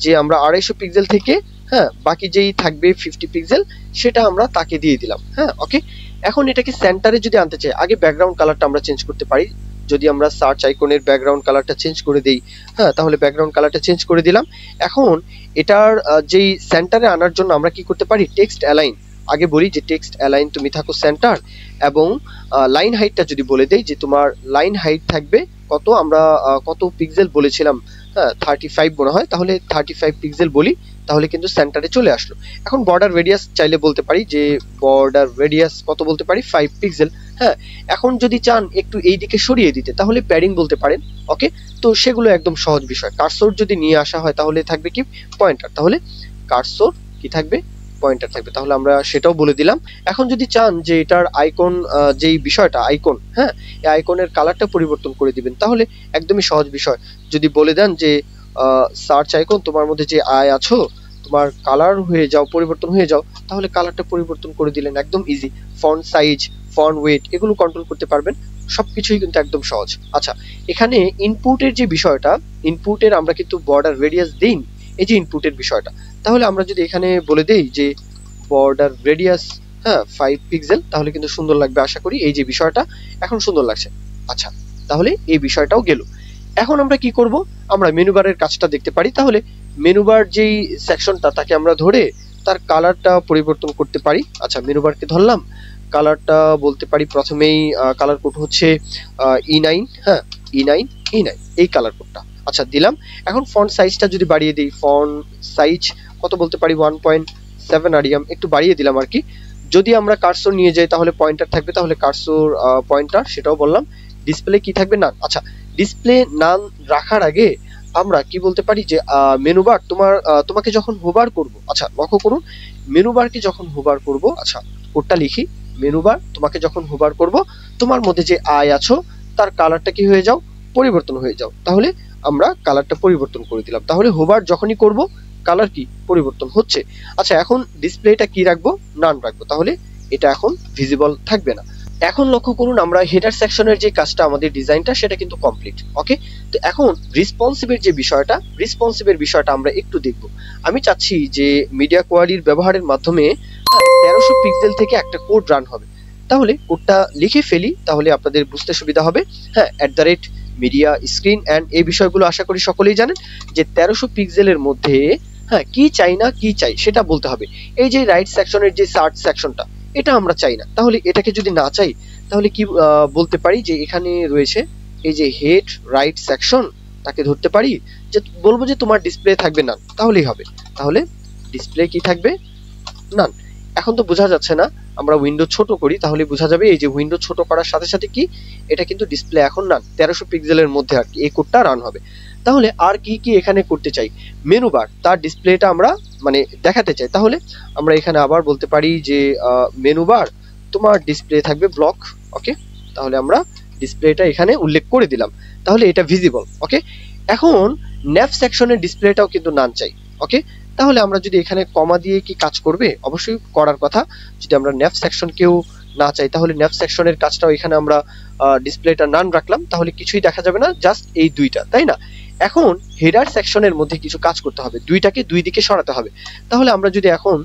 যে আমরা 250 পিক্সেল থেকে, হ্যাঁ বাকি যেই থাকবে 50 পিক্সেল সেটা আমরা তাকে দিয়ে দিলাম। হ্যাঁ ওকে, এখন এটাকে সেন্টারে যদি আনতে চাই, আগে ব্যাকগ্রাউন্ড কালারটা আমরা চেঞ্জ করতে পারি। যদি আমরা সার্চ আইকনের ব্যাকগ্রাউন্ড কালারটা চেঞ্জ করে দেই, হ্যাঁ তাহলে ব্যাকগ্রাউন্ড কালারটা চেঞ্জ করে দিলাম। এখন এটার যেই সেন্টারে আনার জন্য আমরা কি করতে পারি, টেক্সট অ্যালাইন। আগে বলি যে টেক্সট অ্যালাইন তুমি থাকো সেন্টার, এবং লাইন হাইটটা যদি বলে দেই যে তোমার লাইন হাইট থাকবে কত, আমরা কত পিক্সেল বলেছিলাম, হ্যাঁ 35 মনে হয়, তাহলে 35 পিক্সেল বলি, তাহলে কিন্তু সেন্টারে চলে আসলো। এখন বর্ডার রেডিয়াস চাইলে বলতে পারি যে বর্ডার রেডিয়াস কত বলতে পারি 5 পিক্সেল। হ্যাঁ, এখন যদি চান একটু এই দিকে সরিয়ে দিতে, তাহলে প্যাডিং বলতে পারেন। ওকে, তো সেগুলো একদম সহজ বিষয়। কার্সর যদি নিয়ে আসা হয় তাহলে থাকবে কি পয়েন্টার, তাহলে কার্সর কি থাকবে পয়েন্টার থাকবে, তাহলে আমরা সেটাও বলে দিলাম। এখন যদি চান যে এটার আইকন, যেই বিষয়টা আইকন, হ্যাঁ এই আইকনের কালারটা পরিবর্তন করে দিবেন, তাহলে একদমই সহজ বিষয়। যদি বলে দেন যে সার্চ আইকন তোমার মধ্যে যে আই আছো, তোমার কালার হয়ে যাও, পরিবর্তন হয়ে যাও, তাহলে কালারটা পরিবর্তন করে দিলেন, একদম easy. Font size, font wait এগুলো কন্ট্রোল করতে পারবেন, সবকিছুই কিন্তু একদম সহজ। আচ্ছা এখানে ইনপুটের যে বিষয়টা, ইনপুটের আমরা কিন্তু বর্ডার রেডিয়াস দিন, এই যে ইনপুটের বিষয়টা, তাহলে আমরা যদি এখানে বলে দেই যে বর্ডার রেডিয়াস, হ্যাঁ 5 পিক্সেল, তাহলে কিন্তু সুন্দর লাগবে আশা করি। এই যে বিষয়টা এখন সুন্দর লাগছে। আচ্ছা তাহলে এই বিষয়টাও গেল। এখন আমরা কি করব, আমরা মেনু বারের কাজটা দেখতে পারি, তাহলে মেনু বার যেই সেকশনটা তাকে আমরা ধরে তার কালারটা পরিবর্তন করতে পারি। আচ্ছা মেনু বারকে ধরলাম, কালারটা বলতে পারি প্রথমেই কালার কোড হচ্ছে E9, হ্যাঁ E9 এই কালার কোডটা। আচ্ছা দিলাম। এখন ফন্ট সাইজটা যদি বাড়িয়ে দিই, ফন্ট সাইজ কত বলতে পারি 1.7 আরিয়াম, একটু বাড়িয়ে দিলাম আর কি। যদি আমরা কার্সর নিয়ে যাই তাহলে পয়েন্টার থাকবে, তাহলে কার্সর পয়েন্টার সেটাও বললাম। ডিসপ্লে কি থাকবে নান। আচ্ছা ডিসপ্লে নান রাখার আগে আমরা কি বলতে পারি যে মেনু বার তোমাকে যখন হোভার করব, আচ্ছা লক্ষ্য করুন মেনু বারকে যখন হোভার করব, আচ্ছা কোডটা লিখি, মেনু বার তোমাকে যখন হোভার করব, তোমার মধ্যে যে আই আছো তার কালারটা কি হয়ে যাও, পরিবর্তন হয়ে যাও, তাহলে আমরা কালারটা পরিবর্তন করে দিলাম, তাহলে হোভার যখনই করব কালার কি পরিবর্তন হচ্ছে। আচ্ছা এখন ডিসপ্লেটা কি রাখবো, নান রাখবো, তাহলে এটা এখন ভিজিবল থাকবে না। এখন লক্ষ্য করুন আমরা হেডার সেকশনের যে কাজটা, আমাদের ডিজাইনটা সেটা কিন্তু কমপ্লিট। ওকে, তো এখন রেসপন্সিভের যে বিষয়টা, রেসপন্সিভের বিষয়টা আমরা একটু দেখব। আমি চাচ্ছি যে মিডিয়া কোয়ালির ব্যবহারের মাধ্যমে 1300 পিক্সেল থেকে একটা কোড রান হবে, তাহলে কোডটা লিখে ফেলি, তাহলে আপনাদের বুঝতে সুবিধা হবে। হ্যাঁ @media screen and এই বিষয়গুলো আশা করি সকলেই জানেন যে 1300 পিক্সেলের মধ্যে হ্যাঁ কি চাই না কি চাই সেটা বলতে হবে। এই যে রাইট সেকশনের যে সার্চ সেকশনটা, এটা আমরা চাই না, তাহলে এটাকে যদি না চাই তাহলে কি বলতে পারি যে এখানে রয়েছে এই যে হেড রাইট সেকশন, তাকে ধরতে পারি যে বলবো যে তোমার ডিসপ্লে থাকবে নান, তাহলেই হবে। তাহলে ডিসপ্লে কি থাকবে নান। এখন তো বোঝা যাচ্ছে না, আমরা উইন্ডো ছোট করি তাহলে বোঝা যাবে। এই যে উইন্ডো ছোট করার সাথে সাথে কি এটা কিন্তু ডিসপ্লে এখন নান 1300 পিক্সেলের মধ্যে আর কি এই কোডটা রান হবে। তাহলে আর কি কি এখানে করতে চাই, মেনু বার তার ডিসপ্লেটা আমরা মানে দেখাতে চাই, তাহলে আমরা এখানে আবার বলতে পারি যে মেনু বার তোমার ডিসপ্লে থাকবে ব্লক। ওকে, তাহলে আমরা ডিসপ্লেটা এখানে উল্লেখ করে দিলাম, তাহলে এটা ভিজিবল। ওকে, এখন নেভ সেকশনের ডিসপ্লেটাও কিন্তু নান চাই। ওকে, তাহলে আমরা যদি এখানে কমা দিয়ে কি কাজ করবে, অবশ্যই করার কথা। যদি আমরা নেভ সেকশনকেও না চাই তাহলে নেভ সেকশনের কাজটাও এখানে আমরা ডিসপ্লেটা নান রাখলাম, তাহলে কিছুই দেখা যাবে না, জাস্ট এই দুইটা, তাই না? এখন হেডার সেকশনের মধ্যে কিছু কাজ করতে হবে, দুইটাকে দুই দিকে সরাতে হবে। তাহলে আমরা যদি এখন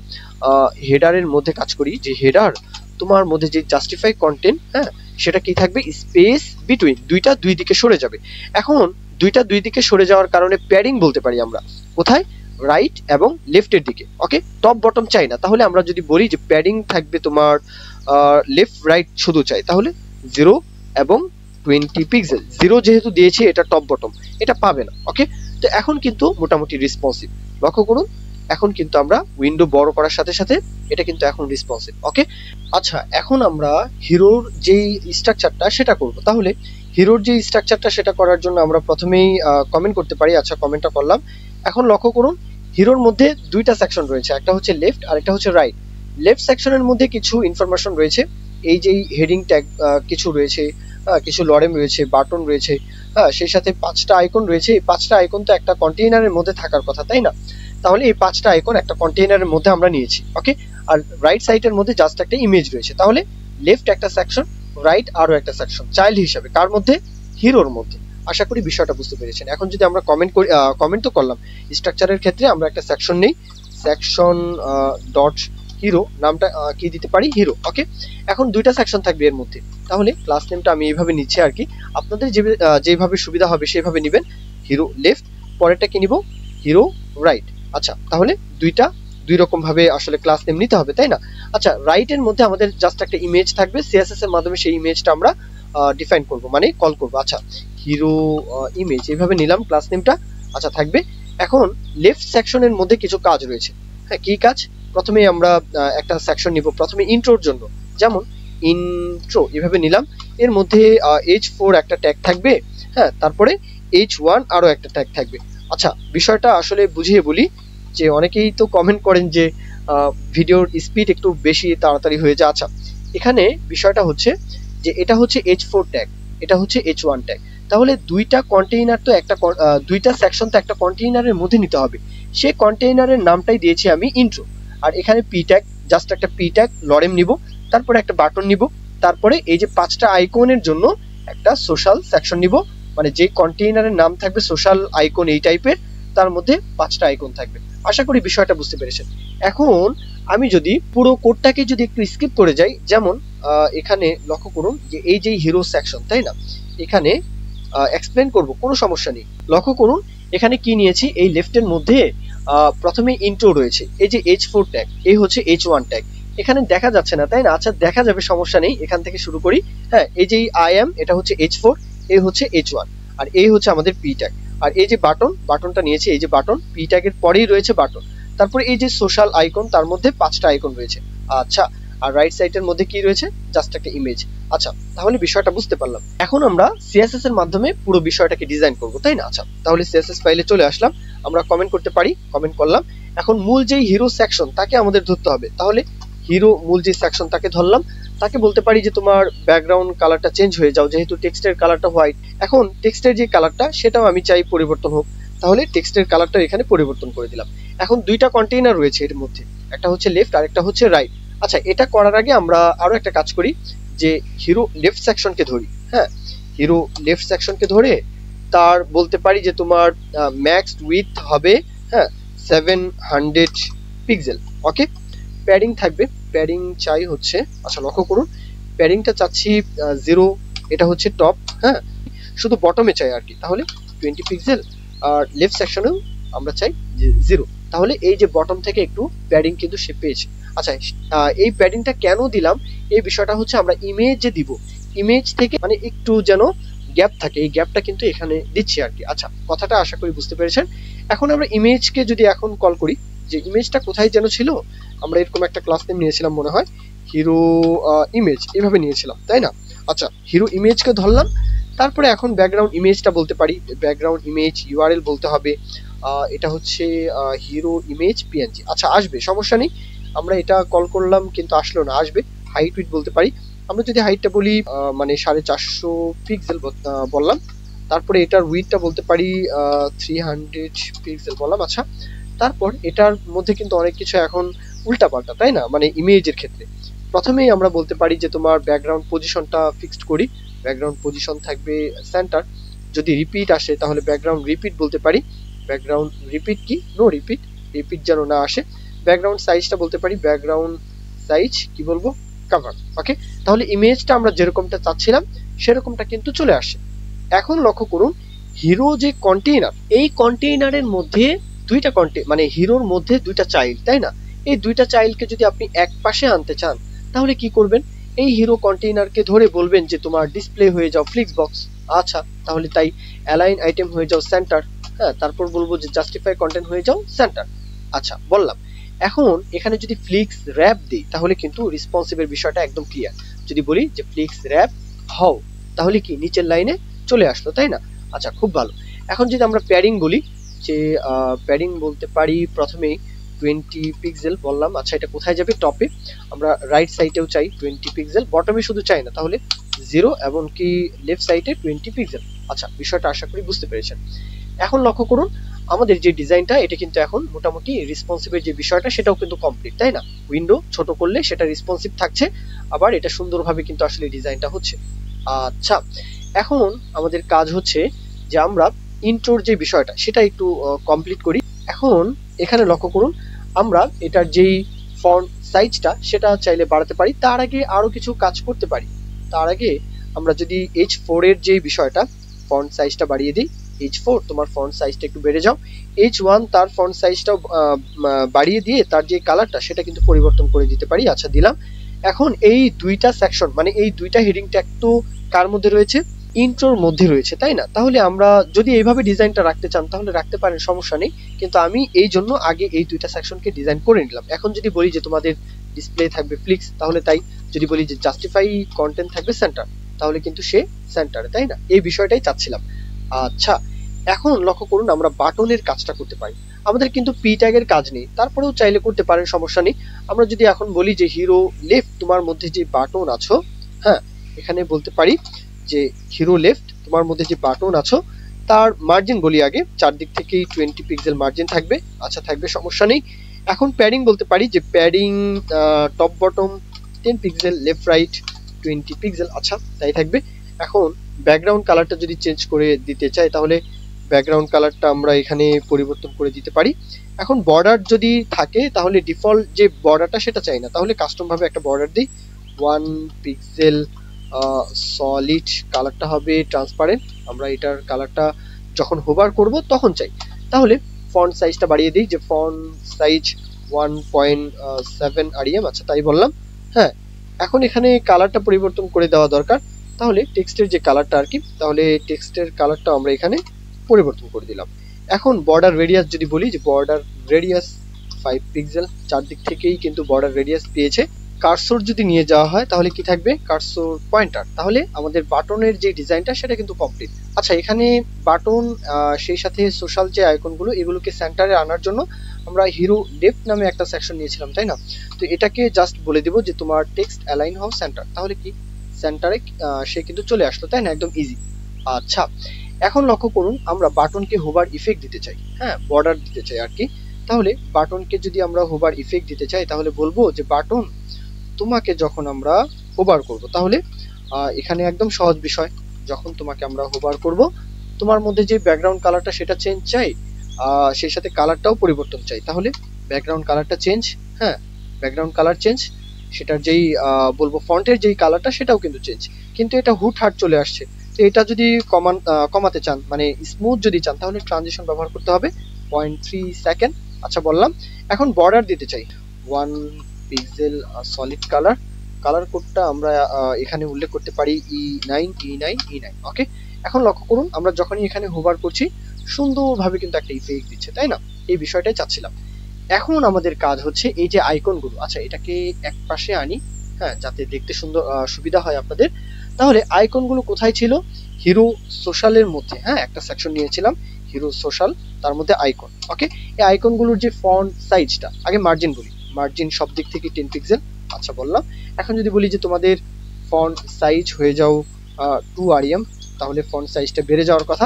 হেডারের মধ্যে কাজ করি, যে হেডার তোমার মধ্যে যে জাস্টিফাই কন্টেন্ট, হ্যাঁ, সেটা কি থাকবে, স্পেস বিটুইন, দুইটা দুই দিকে সরে যাবে। এখন দুইটা দুই দিকে সরে যাওয়ার কারণে প্যাডিং বলতে পারি আমরা কোথায়, রাইট এবং লেফটের দিকে। ওকে, টপ বটম চাই না, তাহলে আমরা যদি বলি যে প্যাডিং থাকবে তোমার লেফট রাইট শুধু চাই, তাহলে 0 এবং 20 পিক্সেল। 0 যেহেতু দিয়েছি এটা টপ বটম, এটা পাবে না। ওকে, তো এখন কিন্তু মোটামুটি রেসপন্সিভ। লক্ষ্য করুন, এখন কিন্তু আমরা উইন্ডো বড় করার সাথে সাথে এটা কিন্তু এখন রেসপন্সিভ। ওকে, আচ্ছা, এখন আমরা হিরোর যেই স্ট্রাকচারটা সেটা করব। তাহলে হিরোর যে স্ট্রাকচারটা সেটা করার জন্য আমরা প্রথমেই কমেন্ট করতে পারি। আচ্ছা, কমেন্টটা করলাম। এখন লক্ষ্য করুন, হিরোর মধ্যে দুইটা সেকশন রয়েছে, একটা হচ্ছে লেফট আর একটা হচ্ছে রাইট। লেফট সেকশনের মধ্যে কিছু ইনফরমেশন রয়েছে, এই যে হেডিং ট্যাগ কিছু রয়েছে, কিছু লরেম রয়েছে, বাটন রয়েছে, সেই সাথে 5টা আইকন রয়েছে। এই 5টা আইকন তো একটা কন্টেইনারের মধ্যে থাকার কথা, তাই না? তাহলে এই 5টা আইকন একটা কন্টেইনারের মধ্যে আমরা নিয়েছি। ওকে, আর রাইট সাইডের মধ্যে জাস্ট একটা ইমেজ রয়েছে। তাহলে লেফট একটা সেকশন, রাইট আরো একটা সেকশন, চাইল্ড হিসাবে কার মধ্যে, হিরোর মধ্যে। আশা করি বিষয়টা বুঝতে পেরেছেন। এখন যদি আমরা কমেন্ট করি, কমেন্ট তো করলাম, স্ট্রাকচারের ক্ষেত্রে আমরা একটা সেকশন নেই, সেকশন ডট হিরো, নামটা কি দিতে পারি, হিরো। ওকে, এখন দুইটা সেকশন থাকবে এর মধ্যে, তাহলে ক্লাস নেমটা আমি এইভাবে নিচ্ছি আর কি, আপনাদের যেভাবে সুবিধা হবে সেভাবে নেবেন। হিরো লেফট, পরেরটা কি নিব, হিরো রাইট। আচ্ছা, তাহলে দুইটা দুই রকম ভাবে আসলে ক্লাস নেম নিতে হবে, তাই না? আচ্ছা, রাইটের মধ্যে আমাদের জাস্ট একটা ইমেজ থাকবে, সিএসএস এর মাধ্যমে সেই ইমেজটা আমরা ডিফাইন করব, মানে কল করব। আচ্ছা, হিরো ইমেজ এইভাবে নিলাম ক্লাস নেমটা। আচ্ছা, থাকবে। এখন লেফট সেকশনের মধ্যে কিছু কাজ রয়েছে। হ্যাঁ, কি কাজ? প্রথমে আমরা একটা সেকশন নিব, প্রথমে ইন্ট্রোর জন্য, যেমন ইন্ট্রো এভাবে নিলাম। এর মধ্যে H4 একটা ট্যাগ থাকবে, হ্যাঁ, তারপরে H1 আরো একটা ট্যাগ থাকবে। আচ্ছা, বিষয়টা আসলে বুঝিয়ে বলি, যে অনেকেই তো কমেন্ট করেন যে ভিডিওর স্পিড একটু বেশি তাড়াতাড়ি হয়ে যায়। আচ্ছা, এখানে বিষয়টা হচ্ছে যে এটা হচ্ছে H4 ট্যাগ, এটা হচ্ছে H1 ট্যাগ। তাহলে দুইটা কন্টেইনার তো একটা দুইটা সেকশন তো একটা কন্টেইনারের মধ্যে নিতে হবে, সেই কন্টেইনারের নামটাই দিয়েছি আমি ইন্ট্রো। আর এখানে পি ট্যাগ, জাস্ট একটা পি ট্যাগ লরেম নিব, তারপরে একটা বাটন নিব, তারপরে এই যে 5টা আইকনের জন্য একটা সোশ্যাল সেকশন নিব, মানে যে কন্টেইনারের নাম থাকবে সোশ্যাল আইকন এই টাইপের, তার মধ্যে 5টা আইকন থাকবে। আশা করি বিষয়টা বুঝতে পেরেছেন। এখন আমি যদি পুরো কোডটাকে যদি একটু স্কিপ করে যাই, যেমন এখানে লক্ষ্য করুন যে এই যে হিরো সেকশন, তাই না? এখানে এক্সপ্লেন করব, কোনো সমস্যা নেই। লক্ষ্য করুন এখানে কি নিয়েছি, এই লেফটের মধ্যে প্রথমে ইন্ট্রো রয়েছে, এই যে H4 ট্যাগ, এই হচ্ছে H1 ট্যাগ। এখানে দেখা যাচ্ছে না, তাই না? আচ্ছা, দেখা যাবে, সমস্যা নেই, এখান থেকে শুরু করি। হ্যাঁ, এই যে আই এম, এটা হচ্ছে H4, এই হচ্ছে H1, আর এই হচ্ছে আমাদের পি ট্যাগ। আর এই যে বাটন, বাটনটা নিয়েছি, এই যে বাটন, পি ট্যাগের পরেই রয়েছে বাটন। তারপরে এই যে সোশ্যাল আইকন, তার মধ্যে 5টা আইকন রয়েছে। আচ্ছা, আর রাইট সাইডের মধ্যে কি রয়েছে, জাস্ট একটা ইমেজ। আচ্ছা, তাহলে বিষয়টা বুঝতে পারলাম। এখন আমরা সিএসএস এর মাধ্যমে পুরো বিষয়টাকে ডিজাইন করব, তাই না? আচ্ছা, তাহলে সিএসএস ফাইলে চলে আসলাম, আমরা কমেন্ট করতে পারি, কমেন্ট করলাম। এখন মূল যেই হিরো সেকশন তাকে আমাদের ধরতে হবে, তাহলে হিরো মূল যে সেকশন তাকে ধরলাম। তাকে বলতে পারি যে তোমার ব্যাকগ্রাউন্ড কালারটা চেঞ্জ হয়ে যাও, যেহেতু টেক্সটের কালারটা হোয়াইট। এখন টেক্সটের যে কালারটা সেটাও আমি চাই পরিবর্তন হোক, তাহলে টেক্সটের কালারটা এখানে পরিবর্তন করে দিলাম। এখন দুইটা কন্টেইনার রয়েছে এর মধ্যে, একটা হচ্ছে লেফট আর একটা হচ্ছে রাইট। আচ্ছা, এটা করার আগে আমরা আরো একটা কাজ করি, যে হিরো লেফট সেকশনকে ধরি। হ্যাঁ, হিরো লেফট সেকশনকে ধরে তার বলতে পারি যে তোমার ম্যাক্স উইথ হবে, হ্যাঁ, 700 পিক্সেল। ওকে, প্যাডিং থাকবে, প্যাডিং চাই হচ্ছে, আচ্ছা লক্ষ্য করুন, প্যাডিংটা চাচ্ছি 0, এটা হচ্ছে টপ, হ্যাঁ, শুধু বটমে চাই আর কি, তাহলে 20 পিক্সেল। আর লেফট সেকশনেও আমরা চাই যে 0, তাহলে এই যে বটম থেকে একটু প্যাডিং কিন্তু সে পেয়েছে। আচ্ছা, এই প্যাডিংটা কেন দিলাম, এই বিষয়টা হচ্ছে আমরা ইমেজ যে দিব, ইমেজ থেকে মানে একটু যেন গ্যাপ থাকে, এই গ্যাপটা কিন্তু এখানে দিচ্ছি আর কি। আচ্ছা, কথাটা আশা করি বুঝতে পেরেছেন। এখন আমরা ইমেজকে যদি এখন কল করি, যে ইমেজটা কোথায় যেন ছিল, আমরা এরকম একটা ক্লাস নেম নিয়েছিলাম মনে হয়, হিরো ইমেজ এভাবে নিয়েছিলাম, তাই না? আচ্ছা, হিরো ইমেজকে ধরলাম, তারপরে এখন ব্যাকগ্রাউন্ড ইমেজটা বলতে পারি, ব্যাকগ্রাউন্ড ইমেজ ইউআরএল বলতে হবে, এটা হচ্ছে হিরো ইমেজ পিএনজি। আচ্ছা, আসবে, সমস্যা নেই, আমরা এটা কল করলাম কিন্তু আসলো না, আসবে। হাইট উইডথ বলতে পারি, আমরা যদি হাইটটা বলি মানে 450 পিক্সেল বললাম, তারপরে এটার উইডথটা বলতে পারি 300 পিক্সেল বললাম। আচ্ছা, তারপর এটার মধ্যে কিন্তু অনেক কিছু এখন উল্টাপাল্টা, তাই না, মানে ইমেজের ক্ষেত্রে। প্রথমেই আমরা বলতে পারি যে তোমার ব্যাকগ্রাউন্ড পজিশনটা ফিক্সড করি, ব্যাকগ্রাউন্ড পজিশন থাকবে সেন্টার। যদি রিপিট আসে তাহলে ব্যাকগ্রাউন্ড রিপিট বলতে পারি, ব্যাকগ্রাউন্ড রিপিট কি, নো রিপিট, রিপিট যেন না আসে। ব্যাকগ্রাউন্ড সাইজটা বলতে পারি ব্যাকগ্রাউন্ড সাইজ কি বলবো, কভার। ওকে, তাহলে ইমেজটা আমরা যেরকমটা চাচ্ছিলাম সেরকমটা কিন্তু চলে আসে। এখন লক্ষ্য করুন, হিরো যে কন্টেইনার, এই কন্টেইনারের মধ্যে দুইটা মানে হিরোর মধ্যে দুইটা চাইল্ড, তাই না? এই দুইটা চাইল্ডকে যদি আপনি এক পাশে আনতে চান তাহলে কি করবেন? এই হিরো কন্টেইনারকে ধরে বলবেন যে তোমার ডিসপ্লে হয়ে যাও ফ্লিক্স বক্স। আচ্ছা, তাহলে তাই অ্যালাইন আইটেম হয়ে যাও সেন্টার। হ্যাঁ, তারপর বলবো যে জাস্টিফাই কন্টেন্ট হয়ে যাও সেন্টার। আচ্ছা, বললাম। এখন এখানে যদি ফ্লিক্স র্যাপ দিই তাহলে কিন্তু রেসপন্সিভের বিষয়টা একদম ক্লিয়ার। যদি বলি যে ফ্লিক্স র্যাপ হও, তাহলে কি নিচের লাইনে চলে আসলো, তাই না? আচ্ছা, খুব ভালো। এখন যদি আমরা প্যাডিং বলি, যে প্যাডিং বলতে পারি প্রথমেই 20 পিক্সেল বললাম। আচ্ছা, এটা কোথায় যাবে? টপে। আমরা রাইট সাইডেও চাই 20 পিক্সেল, বটমে শুধু চাই না, তাহলে 0, এমনকি লেফট সাইডে 20 পিক্সেল। আচ্ছা, বিষয়টা আশা করি বুঝতে পেরেছেন। এখন লক্ষ্য করুন, আমাদের যে ডিজাইনটা এটা কিন্তু এখন মোটামুটি রেসপন্সিভের যে বিষয়টা সেটাও কিন্তু কমপ্লিট, তাই না? উইন্ডো ছোট করলে সেটা রেসপন্সিভ থাকছে, আবার এটা সুন্দরভাবে কিন্তু আসলে ডিজাইনটা হচ্ছে। আচ্ছা, এখন আমাদের কাজ হচ্ছে যে আমরা ইন্ট্রোর যে বিষয়টা সেটা একটু কমপ্লিট করি। এখন এখানে লক্ষ্য করুন, আমরা এটার যেই ফন্ট সাইজটা সেটা চাইলে বাড়াতে পারি, তার আগে আরো কিছু কাজ করতে পারি। তার আগে আমরা যদি H4 এর যে বিষয়টা, ফন্ট সাইজটা বাড়িয়ে দিই। H4 তোমার ফন্ট সাইজটা একটু বেড়ে যাও। H1 তার ফন্ট সাইজটাও বাড়িয়ে দিয়ে তার যে কালারটা সেটা কিন্তু পরিবর্তন করে দিতে পারি। আচ্ছা, দিলাম। এখন এই দুইটা সেকশন মানে এই দুইটা হেডিং ট্যাগ তো কার মধ্যে রয়েছে? ইন্ট্রোর মধ্যে রয়েছে, তাই না? তাহলে আমরা যদি এইভাবে ডিজাইনটা রাখতে চান তাহলে রাখতে পারেন, সমস্যা নেই। কিন্তু আমি এই জন্য আগে এই দুইটা সেকশনকে ডিজাইন করে নিলাম। এখন যদি বলি যে তোমাদের ডিসপ্লে থাকবে ফ্লিক্স, তাহলে তাই। যদি বলি যে জাস্টিফাই কন্টেন্ট থাকবে সেন্টার, তাহলে কিন্তু সে সেন্টারে, তাই না? এই বিষয়টাই চাচ্ছিলাম। আচ্ছা, এখন লক্ষ্য করুন, আমরা বাটনের কাজটা করতে পারি। আমাদের কিন্তু পি ট্যাগের কাজ নেই, তারপরেও চাইলে করতে পারেন, সমস্যা নেই। আমরা যদি এখন বলি যে হিরো লেফট তোমার মধ্যে যে বাটন আছো, হ্যাঁ, এখানে বলতে পারি যে হিরো লেফট তোমার মধ্যে যে বাটন আছো তার মার্জিন বলি আগে, চারদিক থেকেই 20 পিক্সেল মার্জিন থাকবে। আচ্ছা, থাকবে, সমস্যা নেই। এখন প্যাডিং বলতে পারি যে padding top bottom 10 pixel, left right 20 pixel. আচ্ছা, তাই থাকবে। এখন ব্যাকগ্রাউন্ড কালারটা যদি চেঞ্জ করে দিতে চাই তাহলে ব্যাকগ্রাউন্ড কালারটা আমরা এখানে পরিবর্তন করে দিতে পারি। এখন বর্ডার যদি থাকে তাহলে ডিফল্ট যে বর্ডারটা সেটা চাই না, তাহলে কাস্টম ভাবে একটা বর্ডার দিই 1 পিক্সেল। সলিড কালারটা হবে ট্রান্সপারেন্ট। আমরা এটার কালারটা যখন হোভার করব তখন চাই। তাহলে ফন্ট সাইজটা বাড়িয়ে দিই, যে ফন্ট সাইজ 1.7 আরইএম। আচ্ছা, তাই বললাম। হ্যাঁ, এখন এখানে কালারটা পরিবর্তন করে দেওয়া দরকার, তাহলে টেক্সটের যে কালারটা আর কি, তাহলে টেক্সটের কালারটা আমরা এখানে পরিবর্তন করে দিলাম। এখন বর্ডার রেডিয়াস যদি বলি যে বর্ডার রেডিয়াস 5 পিক্সেল, চারদিক থেকেই কিন্তু বর্ডার রেডিয়াস পেয়েছে। কার্সর যদি নিয়ে যাওয়া হয় তাহলে কি থাকবে? Cursor pointer. তাহলে আমাদের বাটনের যে ডিজাইনটা সেটা কিন্তু কমপ্লিট। আচ্ছা, এখানে বাটন সেই সাথে সোশ্যাল যে আইকনগুলো এগুলোকে সেন্টারে আনার জন্য আমরা হিরো লেফট নামে একটা সেকশন নিয়েছিলাম, তাই না? তো এটাকে জাস্ট বলে দিব যে তোমার টেক্সট অ্যালাইন হও সেন্টার, তাহলে কি সেন্টারে সে কিন্তু চলে আসলো, তাই না? একদম ইজি। আচ্ছা, এখন লক্ষ্য করুন, আমরা বাটনকে হোভার ইফেক্ট দিতে চাই, হ্যাঁ, বর্ডার দিতে চাই আর কি। তাহলে বাটনকে যদি আমরা হোভার ইফেক্ট দিতে চাই তাহলে বলবো যে বাটন তোমাকে যখন আমরা হোভার করব, তাহলে এখানে একদম সহজ বিষয়, যখন তোমাকে আমরা হোভার করব তোমার মধ্যে যে ব্যাকগ্রাউন্ড কালারটা সেটা চেঞ্জ চাই, সেই সাথে কালারটাও পরিবর্তন চাই। তাহলে ব্যাকগ্রাউন্ড কালারটা চেঞ্জ, হ্যাঁ, ব্যাকগ্রাউন্ড কালার চেঞ্জ, সেটার যেই বলবো ফন্টের যেই কালারটা সেটাও কিন্তু চেঞ্জ। কিন্তু এটা হুটহাট চলে আসছে, তো এটা যদি কমাতে চান, মানে স্মুথ যদি চান, তাহলে ট্রানজিশন ব্যবহার করতে হবে 0.3 সেকেন্ড। আচ্ছা, বললাম। এখন বর্ডার দিতে চাই 1 পিক্সেল সলিড কালার। কালার কোডটা আমরা এখানে উল্লেখ করতে পারি E9। ওকে, এখন লক্ষ্য করুন, আমরা যখনই এখানে হোভার করছি সুন্দরভাবে কিন্তু একটা ইফেক্ট দিচ্ছে, তাই না? এই বিষয়টাই চাচ্ছিলাম। এখন আমাদের কাজ হচ্ছে এই যে আইকনগুলো, আচ্ছা এটাকে এক পাশে আনি, হ্যাঁ, যাতে দেখতে সুন্দর সুবিধা হয় আপনাদের। তাহলে আইকনগুলো কোথায় ছিল? হিরো সোশ্যালের মধ্যে, হ্যাঁ, একটা সেকশন নিয়েছিলাম হিরো সোশ্যাল, তার মধ্যে আইকন। ওকে, এই আইকনগুলোর যে ফন্ট সাইজটা, আগে মার্জিন বলি, মার্জিন সব দিক থেকে 10 পিক্সেল। আচ্ছা, বললাম। এখন যদি বলি যে তোমাদের ফন্ট সাইজ হয়ে যাও 2 rem, তাহলে ফন্ট সাইজটা বেড়ে যাওয়ার কথা।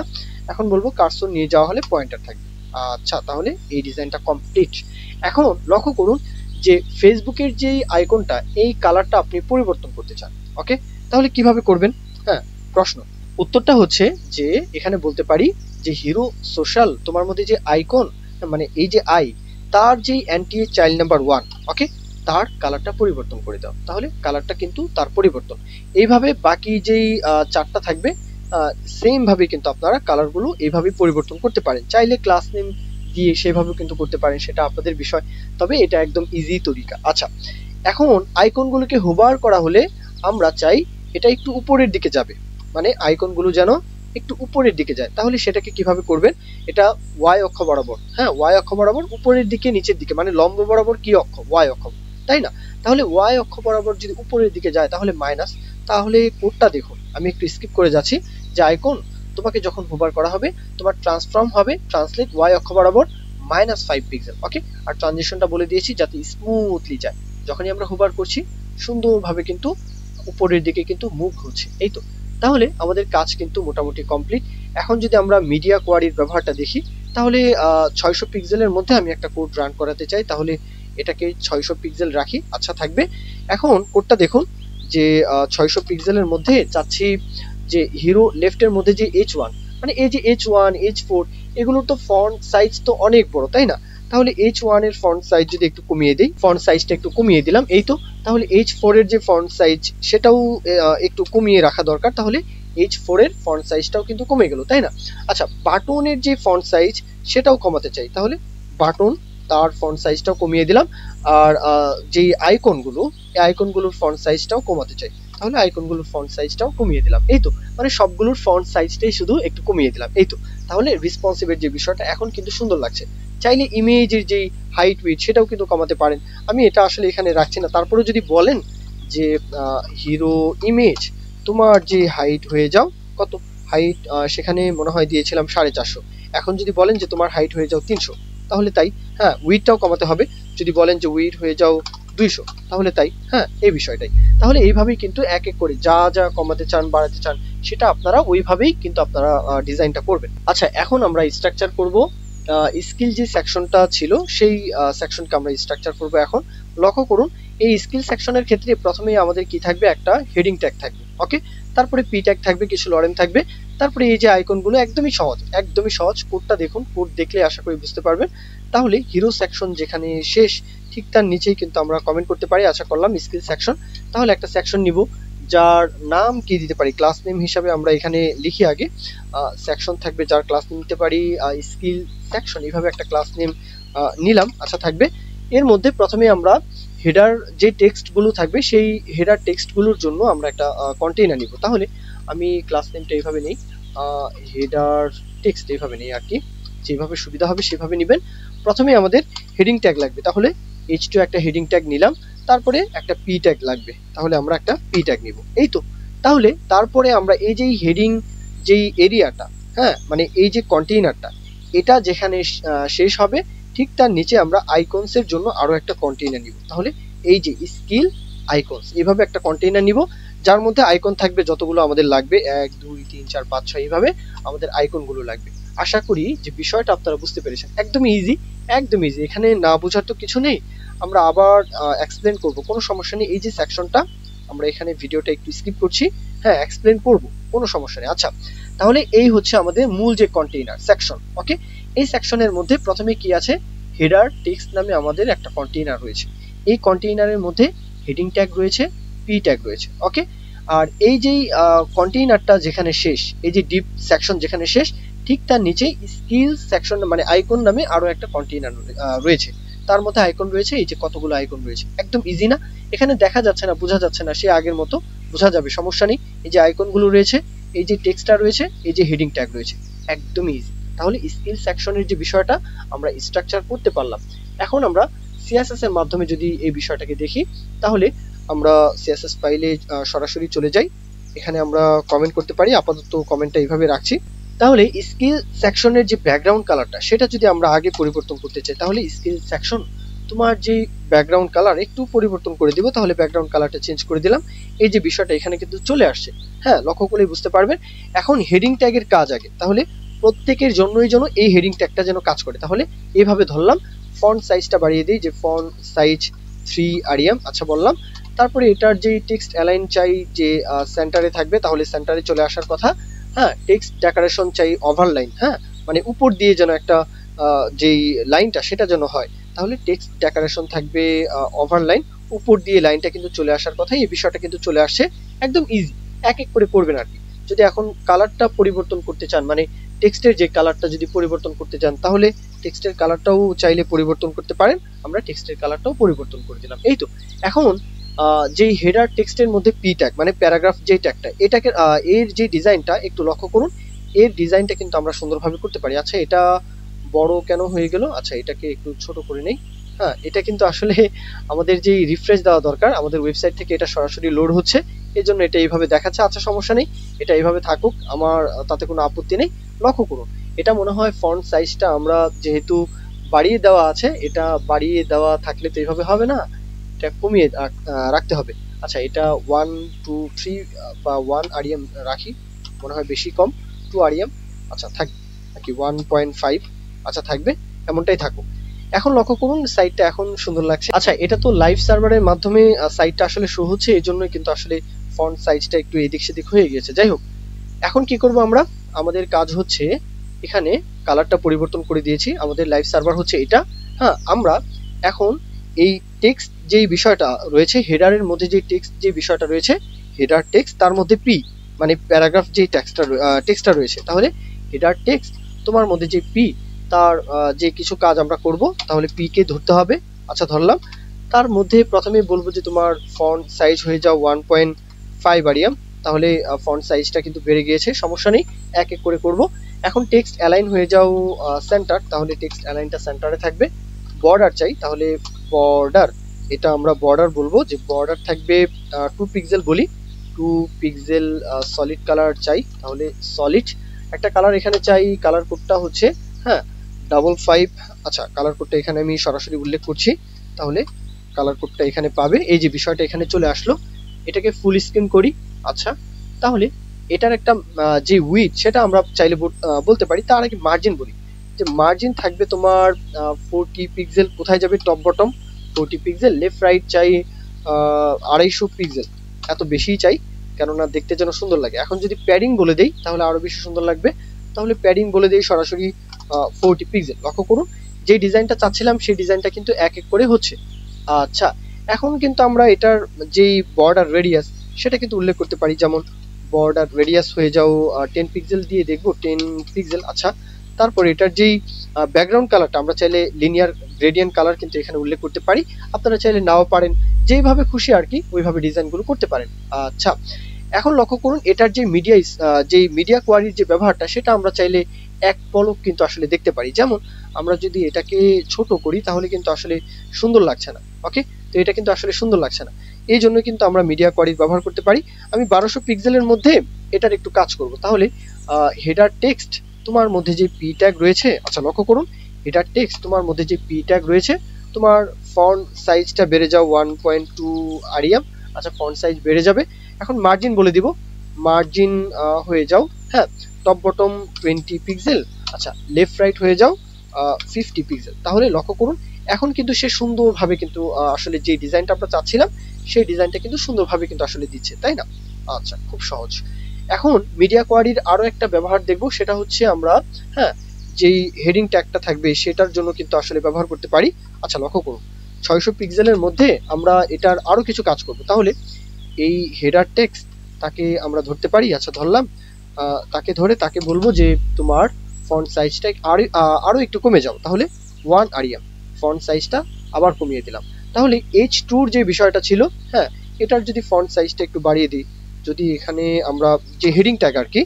এখন বলবো কার্সর নিয়ে যাওয়া হলে পয়েন্টার থাকবে। আচ্ছা, তাহলে এই ডিজাইনটা কমপ্লিট। এখন লক্ষ্য করুন যে ফেসবুকের যে আইকনটা, এই কালারটা আপনি পরিবর্তন করতে চান। ওকে, তাহলে কিভাবে করবেন? হ্যাঁ, প্রশ্ন। উত্তরটা হচ্ছে যে এখানে বলতে পারি যে হিরো সোশ্যাল তোমার মধ্যে যে আইকন, মানে এই যে আই, তার যে অ্যান্টি চাইল্ড নাম্বার 1, ওকে, তার কালারটা পরিবর্তন করে দাও। তাহলে কালারটা কিন্তু তার পরিবর্তন। এইভাবে বাকি যেই 4টা থাকবে সেম ভাবে কিন্তু আপনারা কালারগুলো এইভাবে পরিবর্তন করতে পারেন। চাইলে ক্লাস নেম দিয়ে সেভাবেও কিন্তু করতে পারেন, সেটা আপনাদের বিষয়। তবে এটা একদম ইজি তরিকা। আচ্ছা, এখন আইকনগুলোকে হোভার করা হলে আমরা চাই এটা একটু উপরের দিকে যাবে, মানে আইকনগুলো যেন একটু উপরের দিকে যায়। তাহলে সেটাকে কিভাবে করবেন? এটা ওয়াই অক্ষ বরাবর, হ্যাঁ, ওয়াই অক্ষ বরাবর উপরের দিকে নিচের দিকে, মানে লম্ব বরাবর কি অক্ষ? ওয়াই অক্ষ, তাই না? তাহলে ওয়াই অক্ষ বরাবর যদি উপরের দিকে যায় তাহলে মাইনাস। তাহলে কোডটা দেখুন, আমি একটু স্কিপ করে যাচ্ছি। যে আইকন তোমাকে যখন হোভার করা হবে, তোমার ট্রান্সফর্ম হবে ট্রান্সলেট ওয়াই অক্ষ বরাবর -5 পিক্সেল। ওকে, আর ট্রানজিশনটা বলে দিয়েছি যাতে স্মুথলি যায়। যখনই আমরা হোভার করছি সুন্দরভাবে কিন্তু উপরের দিকে কিন্তু মুভ হচ্ছে। এই তো, তাহলে আমাদের কাজ কিন্তু মোটামুটি কমপ্লিট। এখন যদি আমরা মিডিয়া কোয়ারির ব্যবহারটা দেখি, তাহলে 600 পিক্সেলের মধ্যে আমি একটা কোড রান করাতে চাই, তাহলে এটাকে 600 পিক্সেল রাখি। আচ্ছা, থাকবে। এখন কোডটা দেখুন যে 600 পিক্সেলের মধ্যে চাচ্ছি যে হিরো লেফটের মধ্যে যে H1, মানে এই যে H1 H4 এগুলোর তো ফন্ট সাইজ তো অনেক বড়, তাই না? তাহলে H1 এর ফন্ট সাইজ যদি একটু কমিয়ে দেই, ফন্ট সাইজটা একটু কমিয়ে দিলাম, এই তো। তাহলে H4 এর যে ফন্ট সাইজ সেটাও একটু কমিয়ে রাখা দরকার, তাহলে H4 এর ফন্ট সাইজটাও কিন্তু কমে গেল, তাই না? আচ্ছা, বাটনের যে ফন্ট সাইজ সেটাও কমাতে চাই, তাহলে বাটন তার ফন্ট সাইজটাও কমিয়ে দিলাম। আর যে আইকনগুলো, এই আইকনগুলোর ফন্ট সাইজটাও কমাতে চাই, তাহলে আইকনগুলোর ফন্ট সাইজটাও কমিয়ে দিলাম। এই তো, মানে সবগুলোর ফন্ট সাইজটাই শুধু একটু কমিয়ে দিলাম। এই তো, তাহলে রেসপন্সিভের যে বিষয়টা এখন কিন্তু সুন্দর লাগছে। চাইলে ইমেজের যে হাইট উইথ সেটাও কিন্তু কমাতে পারেন। আমি এটা আসলে এখানে রাখছি না। তারপরে যদি বলেন যে হিরো ইমেজ তোমার যে হাইট হয়ে যাও কত, হাইট সেখানে মনে হয় দিয়েছিলাম 450, এখন যদি বলেন যে তোমার হাইট হয়ে যাও 300, তাহলে তাই। হ্যাঁ, উইথটাও কমাতে হবে। যদি বলেন যে উইথ হয়ে যাও 200, তাহলে তাই। হ্যাঁ, এই বিষয়টাই। তাহলে এইভাবেই কিন্তু এক এক করে যা যা কমাতে চান বাড়াতে চান সেটা আপনারা ওইভাবেই কিন্তু আপনারা ডিজাইনটা করবেন। আচ্ছা, এখন আমরা স্ট্রাকচার করব। স্কিল যে সেকশনটা ছিল সেই সেকশনকে আমরা স্ট্রাকচার করব। এখন লক্ষ্য করুন, এই স্কিল সেকশনের ক্ষেত্রে প্রথমেই আমাদের কি থাকবে? একটা হেডিং ট্যাগ থাকবে, ওকে, তারপরে পি ট্যাগ থাকবে, কিছু লরেম থাকবে, তারপরে এই যে আইকনগুলো একদমই সহজ, একদমই সহজ। কোডটা দেখুন, কোড দেখলে আশা করি বুঝতে পারবেন। তাহলে হিরো সেকশন যেখানে শেষ ঠিক তার নিচেই কিন্তু আমরা কমেন্ট করতে পারি। আশা করলাম স্কিল সেকশন। তাহলে একটা সেকশন নিব, যার নাম কি দিতে পারি? ক্লাস নেম হিসাবে আমরা এখানে লিখি আগে। সেকশন থাকবে যার ক্লাস নেম নিতে পারি স্কিল সেকশন, এইভাবে একটা ক্লাস নেম নিলাম। আচ্ছা, থাকবে। এর মধ্যে প্রথমে আমরা হেডার যে টেক্সটগুলো থাকবে সেই হেডার টেক্সটগুলোর জন্য আমরা একটা কন্টেইনার নিব। তাহলে আমি ক্লাস নেমটা এইভাবে নেই, হেডার টেক্সট এইভাবে নেই আর কি, যেভাবে সুবিধা হবে সেভাবে নেবেন। প্রথমে আমাদের হেডিং ট্যাগ লাগবে, তাহলে H2 একটা হেডিং ট্যাগ নিলাম, তারপরে একটা পি ট্যাগ লাগবে, তাহলে আমরা একটা পি ট্যাগ নিব। এই তো, তাহলে তারপরে আমরা এই যে হেডিং যেই এরিয়াটা, হ্যাঁ, মানে এই যে কন্টেইনারটা, এটা যেখানে শেষ হবে ঠিক তার নিচে আমরা আইকনসের জন্য আরো একটা কন্টেইনার নিব। তাহলে এই যে স্কিল আইকনস, এইভাবে একটা কন্টেইনার নিব, যার মধ্যে আইকন থাকবে যতগুলো আমাদের লাগবে, 1 2 3 4 5 6, এইভাবে আমাদের আইকনগুলো লাগবে। আশা করি যে বিষয়টা আপনারা বুঝতে পেরেছেন। একদম ইজি, একদম ইজি, এখানে না বোঝার তো কিছু নেই। আমরা আবার এক্সপ্লেন করব, কোনো সমস্যা নেই। এই যে সেকশনটা আমরা এখানে ভিডিওটা একটু স্কিপ করছি, হ্যাঁ, এক্সপ্লেন করব, কোনো সমস্যা নেই। আচ্ছা, তাহলে এই হচ্ছে আমাদের মূল যে কন্টেইনার সেকশন। ওকে, এই সেকশনের মধ্যে প্রথমে কি আছে? হেডার টেক্সট নামে আমাদের একটা কন্টেইনার রয়েছে। এই কন্টেইনারের মধ্যে হেডিং ট্যাগ রয়েছে, পি ট্যাগ রয়েছে, ওকে। আর এই যেই কন্টেইনারটা যেখানে শেষ, এই যে ডিপ সেকশন যেখানে শেষ, ঠিক তার নিচেই স্কিল সেকশন মানে আইকন নামে আরো একটা কন্টেইনার রয়েছে। তার মধ্যে আইকন রয়েছে, এই যে কতগুলো আইকন রয়েছে। একদম ইজি না? এখানে দেখা যাচ্ছে না, বোঝা যাচ্ছে না, সে আগের মতো বোঝা যাবে, সমস্যা নেই। এই যে আইকনগুলো রয়েছে, এই যে টেক্সটটা রয়েছে, এই যে হেডিং ট্যাগ রয়েছে, একদম ইজি। তাহলে স্কিল সেকশনের যে বিষয়টা আমরা স্ট্রাকচার করতে পারলাম। এখন আমরা সিএসএস এর মাধ্যমে যদি এই বিষয়টাকে দেখি, তাহলে আমরা সিএসএস ফাইলে সরাসরি চলে যাই। এখানে আমরা কমেন্ট করতে পারি, আপাতত কমেন্টটা এইভাবে রাখছি। তাহলে স্কিল সেকশনের যে ব্যাকগ্রাউন্ড কালারটা সেটা যদি আমরা আগে পরিবর্তন করতে চাই, তাহলে স্কিল সেকশন তোমার যে ব্যাকগ্রাউন্ড কালার একটু পরিবর্তন করে দিব, তাহলে ব্যাকগ্রাউন্ড কালারটা চেঞ্জ করে দিলাম। এই যে বিষয়টা এখানে কিন্তু চলে আসছে, হ্যাঁ, লক্ষ্য করলেই বুঝতে পারবেন। এখন হেডিং ট্যাগের কাজ আগে, তাহলে প্রত্যেকের জন্যই যেন এই হেডিং ট্যাগটা যেন কাজ করে, তাহলে এইভাবে ধরলাম। ফন্ট সাইজটা বাড়িয়ে দিই, যে ফন্ট সাইজ 3 আরিয়াম, আচ্ছা বললাম। তারপরে এটার যে টেক্সট অ্যালাইন চাই যে সেন্টারে থাকবে, তাহলে সেন্টারে চলে আসার কথা। হ্যাঁ, টেক্সট ডেকোরেশন চাই ওভারলাইন, হ্যাঁ, মানে উপর দিয়ে যেন একটা যেই লাইনটা সেটা যেন হয়, তাহলে টেক্সট ডেকোরেশন থাকবে ওভারলাইন, উপর দিয়ে লাইনটা কিন্তু চলে আসার কথা। এই বিষয়টা কিন্তু চলে আসছে, একদম ইজি, এক এক করে করবেন আর কি। যদি এখন কালারটা পরিবর্তন করতে চান, মানে টেক্সটের যে কালারটা যদি পরিবর্তন করতে চান, তাহলে টেক্সটের কালারটাও চাইলে পরিবর্তন করতে পারেন। আমরা টেক্সটের কালারটাও পরিবর্তন করে দিলাম। এই তো এখন যেই হেডার টেক্সটের মধ্যে পি ট্যাগ মানে প্যারাগ্রাফ যে ট্যাগটা, এটাকে এর যে ডিজাইনটা একটু লক্ষ্য করুন। এর ডিজাইনটা কিন্তু আমরা সুন্দরভাবে করতে পারি। আচ্ছা, এটা বড় কেন হয়ে গেল? আচ্ছা, এটাকে একটু ছোট করে নেই। হ্যাঁ, এটা কিন্তু আসলে আমাদের যেই রিফ্রেশ দেওয়া দরকার, আমাদের ওয়েবসাইট থেকে এটা সরাসরি লোড হচ্ছে, এই জন্য এটা এইভাবে দেখাচ্ছে। আচ্ছা, সমস্যা নেই, এটা এইভাবে থাকুক, আমার তাতে কোনো আপত্তি নেই। লক্ষ্য করুন, এটা মনে হয় ফন্ট সাইজটা আমরা যেহেতু বাড়িয়ে দেওয়া আছে, এটা বাড়িয়ে দেওয়া থাকলে তো এইভাবে হবে না, এটা কমিয়ে রাখতে হবে। আচ্ছা, এটা 1 2 3 বা 1 আরিয়াম রাখি, মনে হয় বেশি কম 2 আরিয়াম। আচ্ছা, থাক নাকি 1.5, আচ্ছা থাকবে, এমনটাই থাকুক। এখন লক্ষ্য করুন, সাইটটা এখন সুন্দর লাগছে। আচ্ছা, এটা তো লাইভ সার্ভারের মাধ্যমে সাইটটা আসলে শো হচ্ছে, এই জন্যই কিন্তু আসলে ফন্ট সাইজটা একটু এদিক সেদিক হয়ে গিয়েছে। যাই হোক, এখন কি করব আমরা, আমাদের কাজ হচ্ছে এখানে কালারটা পরিবর্তন করে দিয়েছি, আমাদের লাইভ সার্ভার হচ্ছে এটা। হ্যাঁ, আমরা এখন এই টেক্সট যেই বিষয়টা রয়েছে, হেডারের মধ্যে যে টেক্সট যে বিষয়টা রয়েছে, হেডার টেক্সট, তার মধ্যে পি মানে প্যারাগ্রাফ যেই টেক্সটটা রয়েছে, তাহলে হেডার টেক্সট তোমার মধ্যে যে পি, তার যে কিছু কাজ আমরা করব, তাহলে পি কে ধরতে হবে। আচ্ছা, ধরলাম। তার মধ্যে প্রথমে বলবো যে তোমার ফন্ট সাইজ হয়ে যাও 1.5 আরিয়াম, তাহলে ফন্ট সাইজটা কিন্তু বেড়ে গিয়েছে, সমস্যা নেই, এক এক করে করব। এখন টেক্সট অ্যালাইন হয়ে যাও সেন্টার, তাহলে টেক্সট অ্যালাইনটা সেন্টারে থাকবে। বর্ডার চাই, তাহলে বর্ডার, এটা আমরা বর্ডার বলবো, যে বর্ডার থাকবে 2 পিক্সেল বলি, 2 পিক্সেল সলিড কালার চাই, তাহলে সলিড একটা কালার এখানে চাই। কালার কোডটা হচ্ছে, হ্যাঁ, 55। আচ্ছা, কালার কোডটা এখানে আমি সরাসরি উল্লেখ করছি, তাহলে কালার কোডটা এখানে পাবে। এই যে বিষয়টা এখানে চলে আসলো, এটাকে ফুল স্ক্রিন করি। আচ্ছা, তাহলে এটার একটা যে উইডথ সেটা আমরা চাইলে বলতে পারি। তার আগে মার্জিন বলি, যে মার্জিন থাকবে তোমার 40 পিক্সেল। কোথায় যাবে? Top bottom 40 pixel. Left right চাই 250 পিক্সেল, এত বেশিই চাই, কেননা দেখতে যেন সুন্দর লাগে। এখন যদি প্যাডিং বলে দেই, তাহলে আরো বেশি সুন্দর লাগবে, তাহলে প্যাডিং বলে দেই সরাসরি 40 পিক্সেল। লক্ষ্য করুন, যে ডিজাইনটা চাচ্ছিলাম সেই ডিজাইনটা কিন্তু এক এক করে হচ্ছে। আচ্ছা, এখন কিন্তু আমরা এটার যেই বর্ডার রেডিয়াস সেটা কিন্তু উল্লেখ করতে পারি, যেমন বর্ডার রেডিয়াস হয়ে যাও 10 পিক্সেল দিয়ে দেখবো, 10 পিক্সেল। আচ্ছা, তারপরে এটার যেই ব্যাকগ্রাউন্ড কালারটা আমরা চাইলে লিনিয়ার গ্রেডিয়েন্ট কালার কিন্তু এখানে উল্লেখ করতে পারি, আপনারা চাইলে নাও পারেন, যেইভাবে খুশি আর কি ওইভাবে ডিজাইনগুলো করতে পারেন। আচ্ছা, এখন লক্ষ্য করুন, এটার যে মিডিয়া কোয়ারির যে ব্যবহারটা, সেটা আমরা চাইলে এক পলক কিন্তু আসলে দেখতে পারি। যেমন আমরা যদি এটাকে ছোট করি, তাহলে কিন্তু আসলে সুন্দর লাগছে না। ওকে, তো এটা কিন্তু আসলে সুন্দর লাগছে না, এই জন্য কিন্তু আমরা মিডিয়া কোয়ারির ব্যবহার করতে পারি। আমি 1200 পিক্সেলের মধ্যে এটার একটু কাজ করব, তাহলে হেডার টেক্সট তোমার মধ্যে যে পি ট্যাগ রয়েছে, আচ্ছা লক্ষ্য করুন, হেডার টেক্সট তোমার মধ্যে যে পি ট্যাগ রয়েছে, তোমার ফন্ট সাইজটা বেড়ে যাও 1.2 আরিয়াম। আচ্ছা, ফন্ট সাইজ বেড়ে যাবে। এখন মার্জিন বলে দিব, মার্জিন হয়ে যাও, হ্যাঁ, টপ বটম 20 পিক্সেল। আচ্ছা, লেফট রাইট হয়ে যাও 50 পিক্সেল। তাহলে লক্ষ্য করুন, এখন কিন্তু সে সুন্দরভাবে কিন্তু আসলে যে ডিজাইনটা আমরা চাচ্ছিলাম সেই ডিজাইনটা কিন্তু সুন্দরভাবে কিন্তু আসলে দিচ্ছে, তাই না? আচ্ছা, খুব সহজ। এখন মিডিয়া কোয়ারির আরো একটা ব্যবহার দেখব, সেটা হচ্ছে আমরা, হ্যাঁ, যেই হেডিং ট্যাগটা থাকবে সেটার জন্য কিন্তু আসলে ব্যবহার করতে পারি। আচ্ছা, লক্ষ্য করুন, 600 পিক্সেলের মধ্যে আমরা এটার আরো কিছু কাজ করব, তাহলে এই হেডার টেক্সট তাকে আমরা ধরতে পারি। আচ্ছা, ধরলাম, তাকে ধরে তাকে বলবো যে তোমার ফন্ট সাইজটা আরো একটু কমে যাও, তাহলে 1 আরিয়াম, ফন্ট সাইজটা আবার কমিয়ে দিলাম। তাহলে H2 যে বিষয়টা ছিল, হ্যাঁ, এটার যদি ফন্ট সাইজটা একটু বাড়িয়ে দিই, যদি এখানে আমরা যে হেডিং ট্যাগ আর কি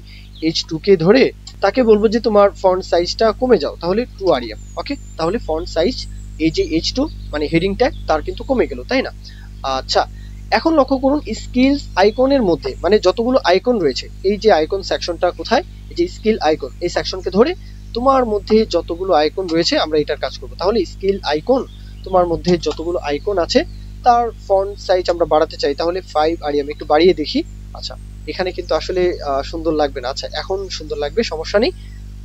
H2 কে ধরে তাকে বলবো যে তোমার ফন্ট সাইজটা কমে যাও, তাহলে 2 আরিয়াম। ওকে, তাহলে ফন্ট সাইজ এই যে H2 মানে হেডিং ট্যাগ তার কিন্তু কমে গেল, তাই না? আচ্ছা, এখন লক্ষ্য করুন, স্কিলস আইকনের মধ্যে মানে যতগুলো আইকন রয়েছে, এই যে আইকন সেকশনটা কোথায়, এই যে স্কিল আইকন, এই সেকশনকে ধরে তোমার মধ্যে যতগুলো আইকন রয়েছে আমরা এটার কাজ করব। তাহলে স্কিল আইকন তোমার মধ্যে যতগুলো আইকন আছে তার ফন্ট সাইজ আমরা বাড়াতে চাই, তাহলে 5 আর আমি একটু বাড়িয়ে দেখি। আচ্ছা, এখানে কিন্তু আসলে সুন্দর লাগবে না। আচ্ছা, এখন সুন্দর লাগবে, সমস্যা নেই।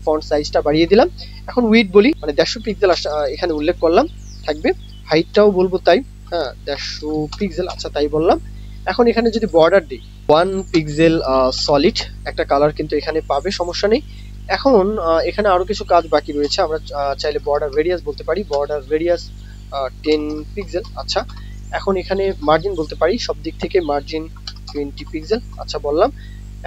ফন্ট সাইজটা বাড়িয়ে দিলাম। এখন উইডথ বলি, মানে 150 পিক্সেল এখানে উল্লেখ করলাম থাকবে। হাইটটাও বলবো তাই, হ্যাঁ 150 পিক্সেল, আচ্ছা তাই বললাম। এখন এখানে যদি বর্ডার দিই 1 পিক্সেল সলিড একটা কালার কিন্তু এখানে পাবে, সমস্যা নেই। এখন এখানে আরো কিছু কাজ বাকি রয়েছে, আমরা চাইলে বর্ডার রেডিয়াস বলতে পারি, বর্ডার রেডিয়াস 10 পিক্সেল। আচ্ছা, এখন এখানে মার্জিন বলতে পারি, সব দিক থেকে মার্জিন 20 পিক্সেল, আচ্ছা বললাম।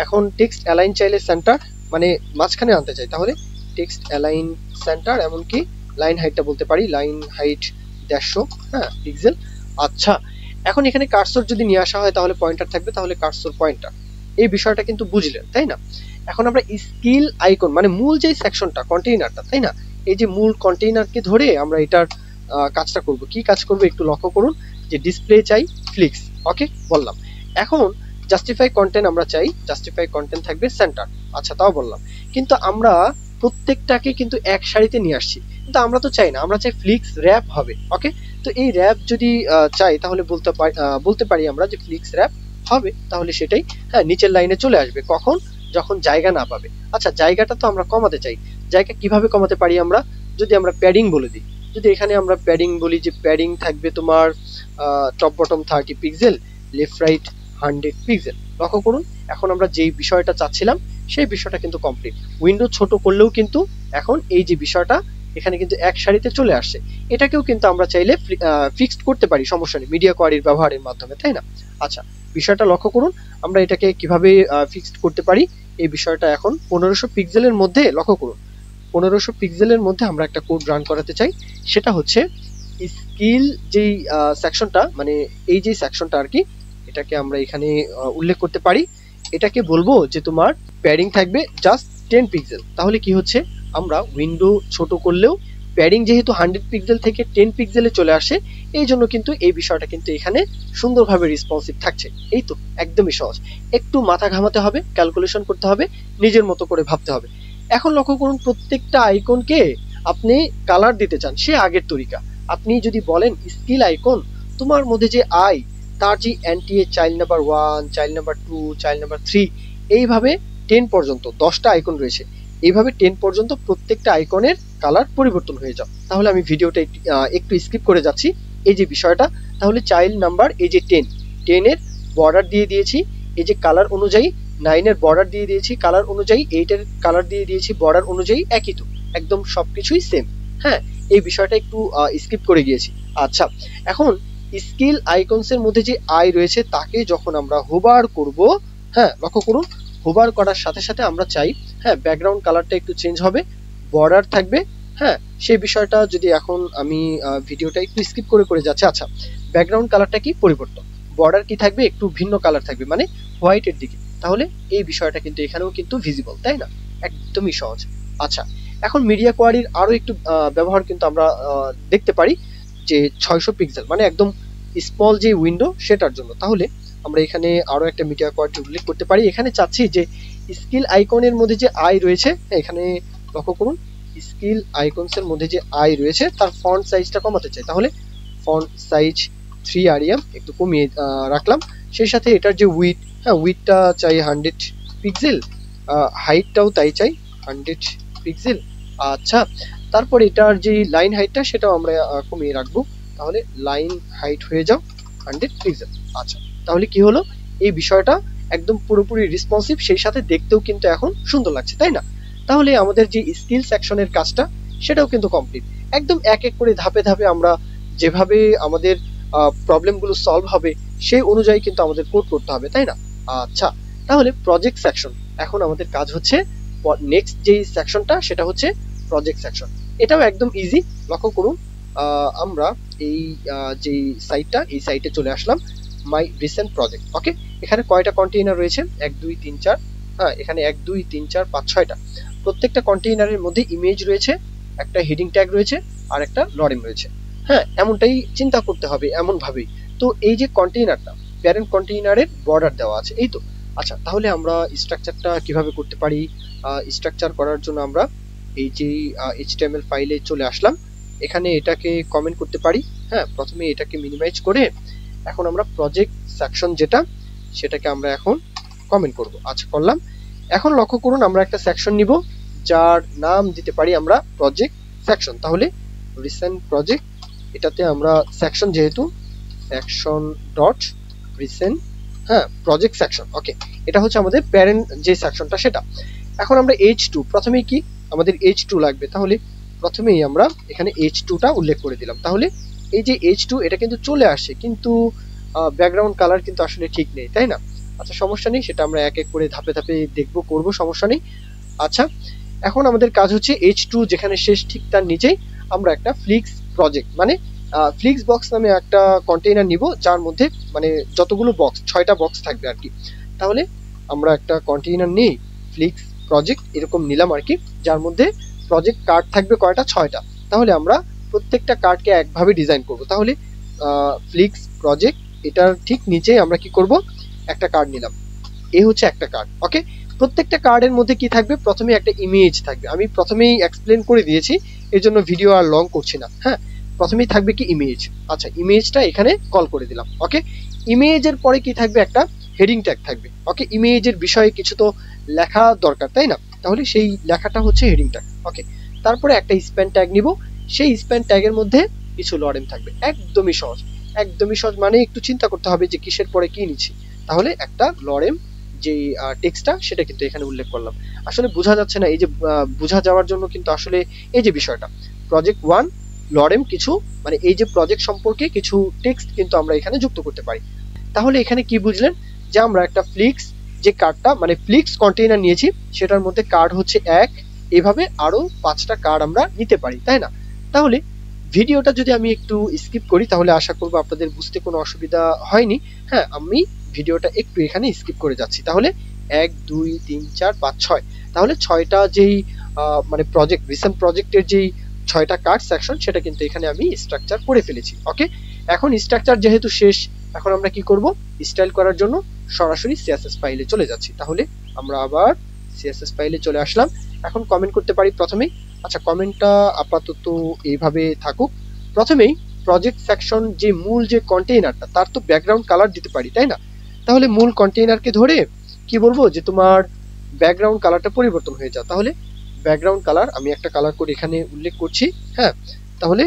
এখন টেক্সট অ্যালাইন চাইলে সেন্টার, মানে মাঝখানে আনতে চাই, তাহলে টেক্সট অ্যালাইন সেন্টার। এমনকি লাইন হাইটটা বলতে পারি, লাইন হাইট 150 হ্যাঁ পিক্সেল। আচ্ছা, এখন এখানে কার্সর যদি নিয়ে আসা হয় তাহলে পয়েন্টার থাকবে, তাহলে কার্সর পয়েন্টার। এই বিষয়টা কিন্তু বুঝলেন তাই না? এখন আমরা স্কিল আইকন মানে মূল যে সেকশনটা কন্টেইনারটা, তাই না, এই যে মূল কন্টেইনারকে ধরে আমরা এটার কাজটা করব। কি কাজ করব একটু লক্ষ্য করুন, যে ডিসপ্লে চাই ফ্লিক্স, ওকে বললাম। এখন জাস্টিফাই কন্টেন্ট আমরা চাই, জাস্টিফাই কন্টেন্ট থাকবে সেন্টার, আচ্ছা তাও বললাম। কিন্তু আমরা প্রত্যেকটাকে কিন্তু এক সারিতে নিয়ে আসছি, কিন্তু আমরা তো চাই না, আমরা চাই ফ্লিক্স র্যাপ হবে, ওকে। তো এই র্যাপ যদি চাই তাহলে বলতে পারি আমরা যে ফ্লিক্স র্যাপ হবে, তাহলে সেটাই হ্যাঁ নিচের লাইনে চলে আসবে। কখন? যখন জায়গা না পাবে। আচ্ছা, জায়গাটা তো আমরা কমাতে চাই, জায়গা কিভাবে কমাতে পারি আমরা? যদি আমরা প্যাডিং বলে দিই, যদি এখানে আমরা প্যাডিং বলি যে প্যাডিং থাকবে তোমার top bottom 30 pixel, left right 100 pixel. লক্ষ্য করুন, এখন আমরা যেই বিষয়টা চাচ্ছিলাম সেই বিষয়টা কিন্তু কমপ্লিট। উইন্ডো ছোট করলেও কিন্তু এখন এই যে বিষয়টা এখানে কিন্তু এক সারিতে চলে আসছে। এটাকেও কিন্তু আমরা চাইলে ফিক্সড করতে পারি, সমস্যা নেই, মিডিয়া কোয়ারির ব্যবহারের মাধ্যমে, তাই না? আচ্ছা, বিষয়টা লক্ষ্য করুন, আমরা এটাকে কিভাবে ফিক্সড করতে পারি। এই বিষয়টা এখন 1500 পিক্সেলের মধ্যে, লক্ষ্য করুন 1500 পিক্সেলের মধ্যে আমরা একটা কোড রান করাতে চাই। সেটা হচ্ছে স্কিল যেই সেকশনটা, মানে এই যে সেকশনটা আর কি, এটাকে আমরা এখানে উল্লেখ করতে পারি। এটাকে বলবো যে তোমার প্যাডিং থাকবে জাস্ট 10 পিক্সেল। তাহলে কি হচ্ছে, আমরা উইন্ডো ছোট করলেও প্যাডিং যেহেতু 100 পিক্সেল থেকে 10 পিক্সেলে চলে আসে, এই জন্য কিন্তু এই বিষয়টা কিন্তু এখানে সুন্দরভাবে রেসপন্সিভ থাকছে। এই তো, একদমই সহজ। একটু মাথা ঘামাতে হবে, ক্যালকুলেশন করতে হবে, নিজের মতো করে ভাবতে হবে। এখন লক্ষ্য করুন, প্রত্যেকটা আইকনকে আপনি কালার দিতে চান, সে আগের তরিকা। আপনি যদি বলেন স্কিল আইকন, তোমার মধ্যে যে আই, তার যে NTA child number 1, child number 2, child number 3, এইভাবে 10 পর্যন্ত 10টা আইকন রয়েছে, এইভাবে 10 পর্যন্ত প্রত্যেকটা আইকনের কালার পরিবর্তন হয়ে যাও। তাহলে আমি ভিডিওটা একটু স্কিপ করে যাচ্ছি এই যে বিষয়টা। তাহলে চাইল্ড নাম্বার এই যে 10 এর বর্ডার দিয়ে দিয়েছি এই যে কালার অনুযায়ী, 9 এর বর্ডার দিয়ে দিয়েছি কালার অনুযায়ী, 8 এর কালার দিয়ে দিয়েছি বর্ডার অনুযায়ী, একই তো, একদম সবকিছুই সেম। হ্যাঁ, এই বিষয়টা একটু স্কিপ করে গিয়েছি। আচ্ছা, এখন স্কিল আইকনস এর মধ্যে যে আই রয়েছে তাকে যখন আমরা হোভার করব, হ্যাঁ লক্ষ্য করুন, হোভার করার সাথে সাথে আমরা চাই হ্যাঁ ব্যাকগ্রাউন্ড কালারটা একটু চেঞ্জ হবে, বর্ডার থাকবে। হ্যাঁ, সেই বিষয়টা যদি এখন আমি ভিডিওটা একটু স্কিপ করে করে যাচ্ছি। আচ্ছা, ব্যাকগ্রাউন্ড কালারটা কি পরিবর্তন, বর্ডার কি থাকবে একটু ভিন্ন কালার থাকবে, মানে হোয়াইটের দিকে। তাহলে এই বিষয়টা কিন্তু এখানেও কিন্তু ভিজিবল, তাই না? একদমই সহজ। আচ্ছা, এখন মিডিয়া কোয়ারির আরো একটু ব্যবহার কিন্তু আমরা দেখতে পারি, যে 600 পিক্সেল মানে একদম স্মল যে উইন্ডো সেটার জন্য। তাহলে আমরা এখানে আরো একটা মিডিয়া কোয়ারি উল্লেখ করতে পারি। এখানে চাচ্ছি যে স্কিল আইকনের মধ্যে যে আই রয়েছে, এখানে লক্ষ্য করুন স্কিল আইকনস এর মধ্যে যে আই রয়েছে তার ফন্ট সাইজটা কমাতে চাই, তাহলে ফন্ট সাইজ 3 আরিয়াম একটু কমিয়ে রাখলাম। সেই সাথে এটার যে উইডথ, হ্যাঁ উইডথটা চাই 100 পিক্সেল, হাইটটাও তাই চাই 100 পিক্সেল। আচ্ছা, তারপর এটার যে লাইন হাইটটা সেটাও আমরা কমিয়ে রাখবো, তাহলে লাইন হাইট হয়ে যাও 100 পিক্সেল। আচ্ছা, তাহলে কি হলো, এই বিষয়টা একদম পুরোপুরি রেসপন্সিভ, সেই সাথে দেখতেও কিন্তু এখন সুন্দর লাগছে, তাই না? তাহলে আমাদের যে স্কিল সেকশনের কাজটা সেটাও কিন্তু কমপ্লিট। একদম এক এক করে ধাপে ধাপে আমরা যেভাবে আমাদের প্রবলেমগুলো সলভ হবে সেই অনুযায়ী কিন্তু আমাদের কোড করতে হবে, তাই না? আচ্ছা, তাহলে প্রজেক্ট সেকশন, এখন আমাদের কাজ হচ্ছে নেক্সট যেই সেকশনটা সেটা হচ্ছে প্রজেক্ট সেকশন। এটাও একদম ইজি, লক্ষ্য করুন আমরা এই যে সাইটটা, এই সাইটে চলে আসলাম, মাই রিসেন্ট প্রজেক্ট। ওকে, এখানে কয়টা কন্টেইনার রয়েছে, 1 2 3 4, হ্যাঁ এখানে 1 2 3 4 5 6টা। প্রত্যেকটা কন্টেইনারের মধ্যে ইমেজ রয়েছে, একটা হেডিং ট্যাগ রয়েছে, আর একটা লরেম রয়েছে। হ্যাঁ, এমনটাই চিন্তা করতে হবে, এমন ভাবেই। তো এই যে কন্টেইনারটা, প্যারেন্ট কন্টেইনারের বর্ডার দেওয়া আছে, এই তো। আচ্ছা, তাহলে আমরা স্ট্রাকচারটা কিভাবে করতে পারি? স্ট্রাকচার করার জন্য আমরা এই যে HTML ফাইলে চলে আসলাম। এখানে এটাকে কমেন্ট করতে পারি। হ্যাঁ, প্রথমে এটাকে মিনিমাইজ করে এখন আমরা প্রজেক্ট সেকশন যেটা সেটাকে আমরা এখন কমেন্ট করব। আচ্ছা, করলাম। এখন লক্ষ্য করুন আমরা একটা সেকশন নিব যার নাম দিতে পারি আমরা প্রজেক্ট সেকশন। তাহলে রিসেন্ট প্রজেক্ট, এটাতে আমরা সেকশন যেহেতু সেকশন ডট রিসেন্ট, হ্যাঁ, প্রজেক্ট সেকশন। ওকে, এটা হচ্ছে আমাদের প্যারেন্ট যে সেকশনটা সেটা। এখন আমরা H2 প্রথমেই কি আমাদের H2 লাগবে, তাহলে প্রথমেই আমরা এখানে H2টা উল্লেখ করে দিলাম। তাহলে এই যে H2 এটা কিন্তু চলে আসে, কিন্তু ব্যাকগ্রাউন্ড কালার কিন্তু আসলে ঠিক নেই, তাই না? আচ্ছা, সমস্যা নেই, সেটা আমরা এক এক করে ধাপে ধাপে দেখবো, করবো, সমস্যা নেই। আচ্ছা, এখন আমাদের কাজ হচ্ছে H2 যেখানে শেষ ঠিক তার নিচেই আমরা একটা ফ্লিক্স প্রজেক্ট মানে ফ্লিক্স বক্স নামে একটা কন্টেইনার নিব, যার মধ্যে মানে যতগুলো বক্স, 6টা বক্স থাকবে আর কি। তাহলে আমরা একটা কন্টেইনার নিই ফ্লিক্স প্রজেক্ট এরকম নিলাম আর কি, যার মধ্যে প্রজেক্ট কার্ড থাকবে কয়টা, 6টা। তাহলে আমরা প্রত্যেকটা কার্ডকে একভাবে ডিজাইন করব। তাহলে ফ্লিক্স প্রজেক্ট এটার ঠিক নিচেই আমরা কি করব, একটা কার্ড নিলাম। এই হচ্ছে একটা কার্ড। ওকে, প্রত্যেকটা কার্ডের মধ্যে কি থাকবে, প্রথমে একটা ইমেজ থাকবে। আমি প্রথমেই এক্সপ্লেন করে দিয়েছি, এর জন্য ভিডিও আর লং করছি না। হ্যাঁ, প্রথমেই থাকবে কি ইমেজ। আচ্ছা, ইমেজটা এখানে কল করে দিলাম। ওকে, ইমেজের পরে কি থাকবে, একটা হেডিং ট্যাগ থাকবে। ওকে, ইমেজের বিষয়ে কিছু তো লেখা দরকার, তাই না? তাহলে সেই লেখাটা হচ্ছে হেডিং ট্যাগ। ওকে, তারপরে একটা স্প্যান ট্যাগ নিব, সেই স্প্যান ট্যাগের মধ্যে কিছু লরেম থাকবে। একদমই সহজ, একদমই সহজ, মানে একটু চিন্তা করতে হবে যে কিসের পরে কি নিচ্ছি। তাহলে একটা লরেম যে টেক্সটটা সেটা কিন্তু এখানে উল্লেখ করলাম। আসলে বোঝা যাচ্ছে না, এই যে বোঝা যাওয়ার জন্য কিন্তু আসলে এই যে বিষয়টা প্রজেক্ট 1 লরেম কিছু মানে এই যে প্রজেক্ট সম্পর্কে কিছু টেক্সট কিন্তু আমরা এখানে যুক্ত করতে পারি। তাহলে এখানে কি বুঝলেন যে আমরা একটা ফ্লিক্স যে কার্ডটা মানে ফ্লিক্স কন্টেইনার নিয়েছি, সেটার মধ্যে কার্ড হচ্ছে 1, এভাবে আরো 5টা কার্ড আমরা নিতে পারি, তাই না? তাহলে ভিডিওটা যদি আমি একটু স্কিপ করি তাহলে আশা করব আপনাদের বুঝতে কোনো অসুবিধা হয়নি। হ্যাঁ, আমি ভিডিওটা একটু এখানে স্কিপ করে যাচ্ছি। তাহলে 1 2 3 4 5 6, তাহলে 6টা যেই মানে প্রজেক্ট রিসেন্ট প্রজেক্টের যেই 6টা কার্ড সেকশন সেটা কিন্তু এখানে আমি স্ট্রাকচার করে ফেলেছি। ওকে, এখন স্ট্রাকচার যেহেতু শেষ, এখন আমরা কি করব, স্টাইল করার জন্য সরাসরি সিএসএস ফাইলে চলে যাচ্ছি। তাহলে আমরা আবার সিএসএস ফাইলে চলে আসলাম। এখন কমেন্ট করতে পারি প্রথমেই। আচ্ছা, কমেন্টটা আপাতত এইভাবে থাকুক। প্রথমেই প্রজেক্ট সেকশন যে মূল যে কন্টেইনারটা তার তো ব্যাকগ্রাউন্ড কালার দিতে পারি, তাই না? তাহলে মূল কন্টেইনারকে ধরে কি বলবো যে তোমার ব্যাকগ্রাউন্ড কালারটা পরিবর্তন হয়ে যাও। তাহলে ব্যাকগ্রাউন্ড কালার আমি একটা কালার কোড এখানে উল্লেখ করছি। হ্যাঁ, তাহলে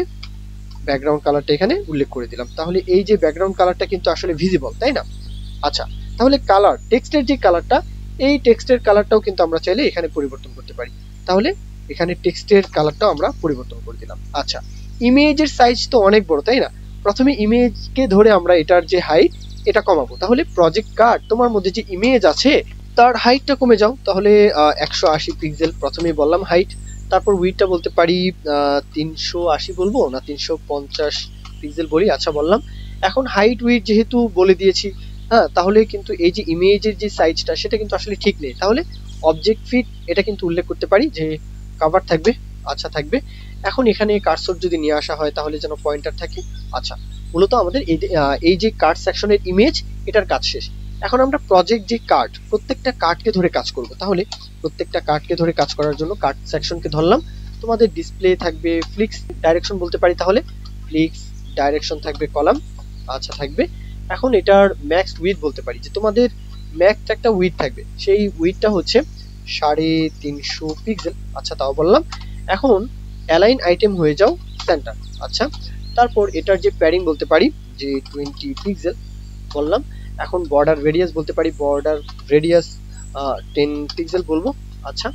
ব্যাকগ্রাউন্ড কালারটা এখানে উল্লেখ করে দিলাম। তাহলে এই যে ব্যাকগ্রাউন্ড কালারটা কিন্তু আসলে ভিজিবল, তাই না? আচ্ছা, তাহলে কালার টেক্সটের যে কালারটা, এই টেক্সটের কালারটাও কিন্তু আমরা চাইলে এখানে পরিবর্তন করতে পারি। তাহলে এখানে টেক্সটের কালারটাও আমরা পরিবর্তন করে দিলাম। আচ্ছা, ইমেজের সাইজ তো অনেক বড়, তাই না? প্রথমে ইমেজকে ধরে আমরা এটার যে হাইট এটা কমাবো। তাহলে প্রজেক্ট কার্ড তোমার মধ্যে যে ইমেজ আছে তার হাইটটা কমে যাও। তাহলে 180 পিক্সেল প্রথমেই বললাম হাইট। তারপর উইডটা বলতে পারি 380 বলবো না 350 পিক্সেল বলি। আচ্ছা, বললাম। এখন হাইট উইড যেহেতু বলে দিয়েছি, হ্যাঁ, তাহলে কিন্তু এই যে ইমেজের যে সাইজটা সেটা কিন্তু আসলে ঠিক নেই। তাহলে অবজেক্ট ফিট এটা কিন্তু উল্লেখ করতে পারি যে কভার থাকবে। আচ্ছা, থাকবে। এখন এখানে কার্সর যদি নিয়ে আসা হয় তাহলে যেন পয়েন্টার থাকে। আচ্ছা, মূলত আমাদের এই যে কার্ড সেকশনের ইমেজ এটার কাজ শেষ। এখন আমরা প্রজেক্ট যে কার্ড প্রত্যেকটা কার্ডকে ধরে কাজ করব। তাহলে প্রত্যেকটা কার্ডকে ধরে কাজ করার জন্য কার্ড সেকশনকে ধরলাম। তোমাদের ডিসপ্লে থাকবে ফ্লিক্স ডাইরেকশন বলতে পারি, তাহলে ফ্লিক্স ডাইরেকশন থাকবে কলাম। আচ্ছা, থাকবে। এখন এটার ম্যাক্স উইথ বলতে পারি যে তোমাদের ম্যাক্স একটা উইথ থাকবে, সেই উইথটা হচ্ছে 350 পিক্সেল। আচ্ছা, তাও বললাম। এখন অ্যালাইন আইটেম হয়ে যাও সেন্টার। আচ্ছা, তারপর এটার যে প্যাডিং বলতে পারি যে 20 পিক্সেল বললাম। এখন বর্ডার রেডিয়াস বলতে পারি বর্ডার রেডিয়াস 10 পিক্সেল বলবো। আচ্ছা,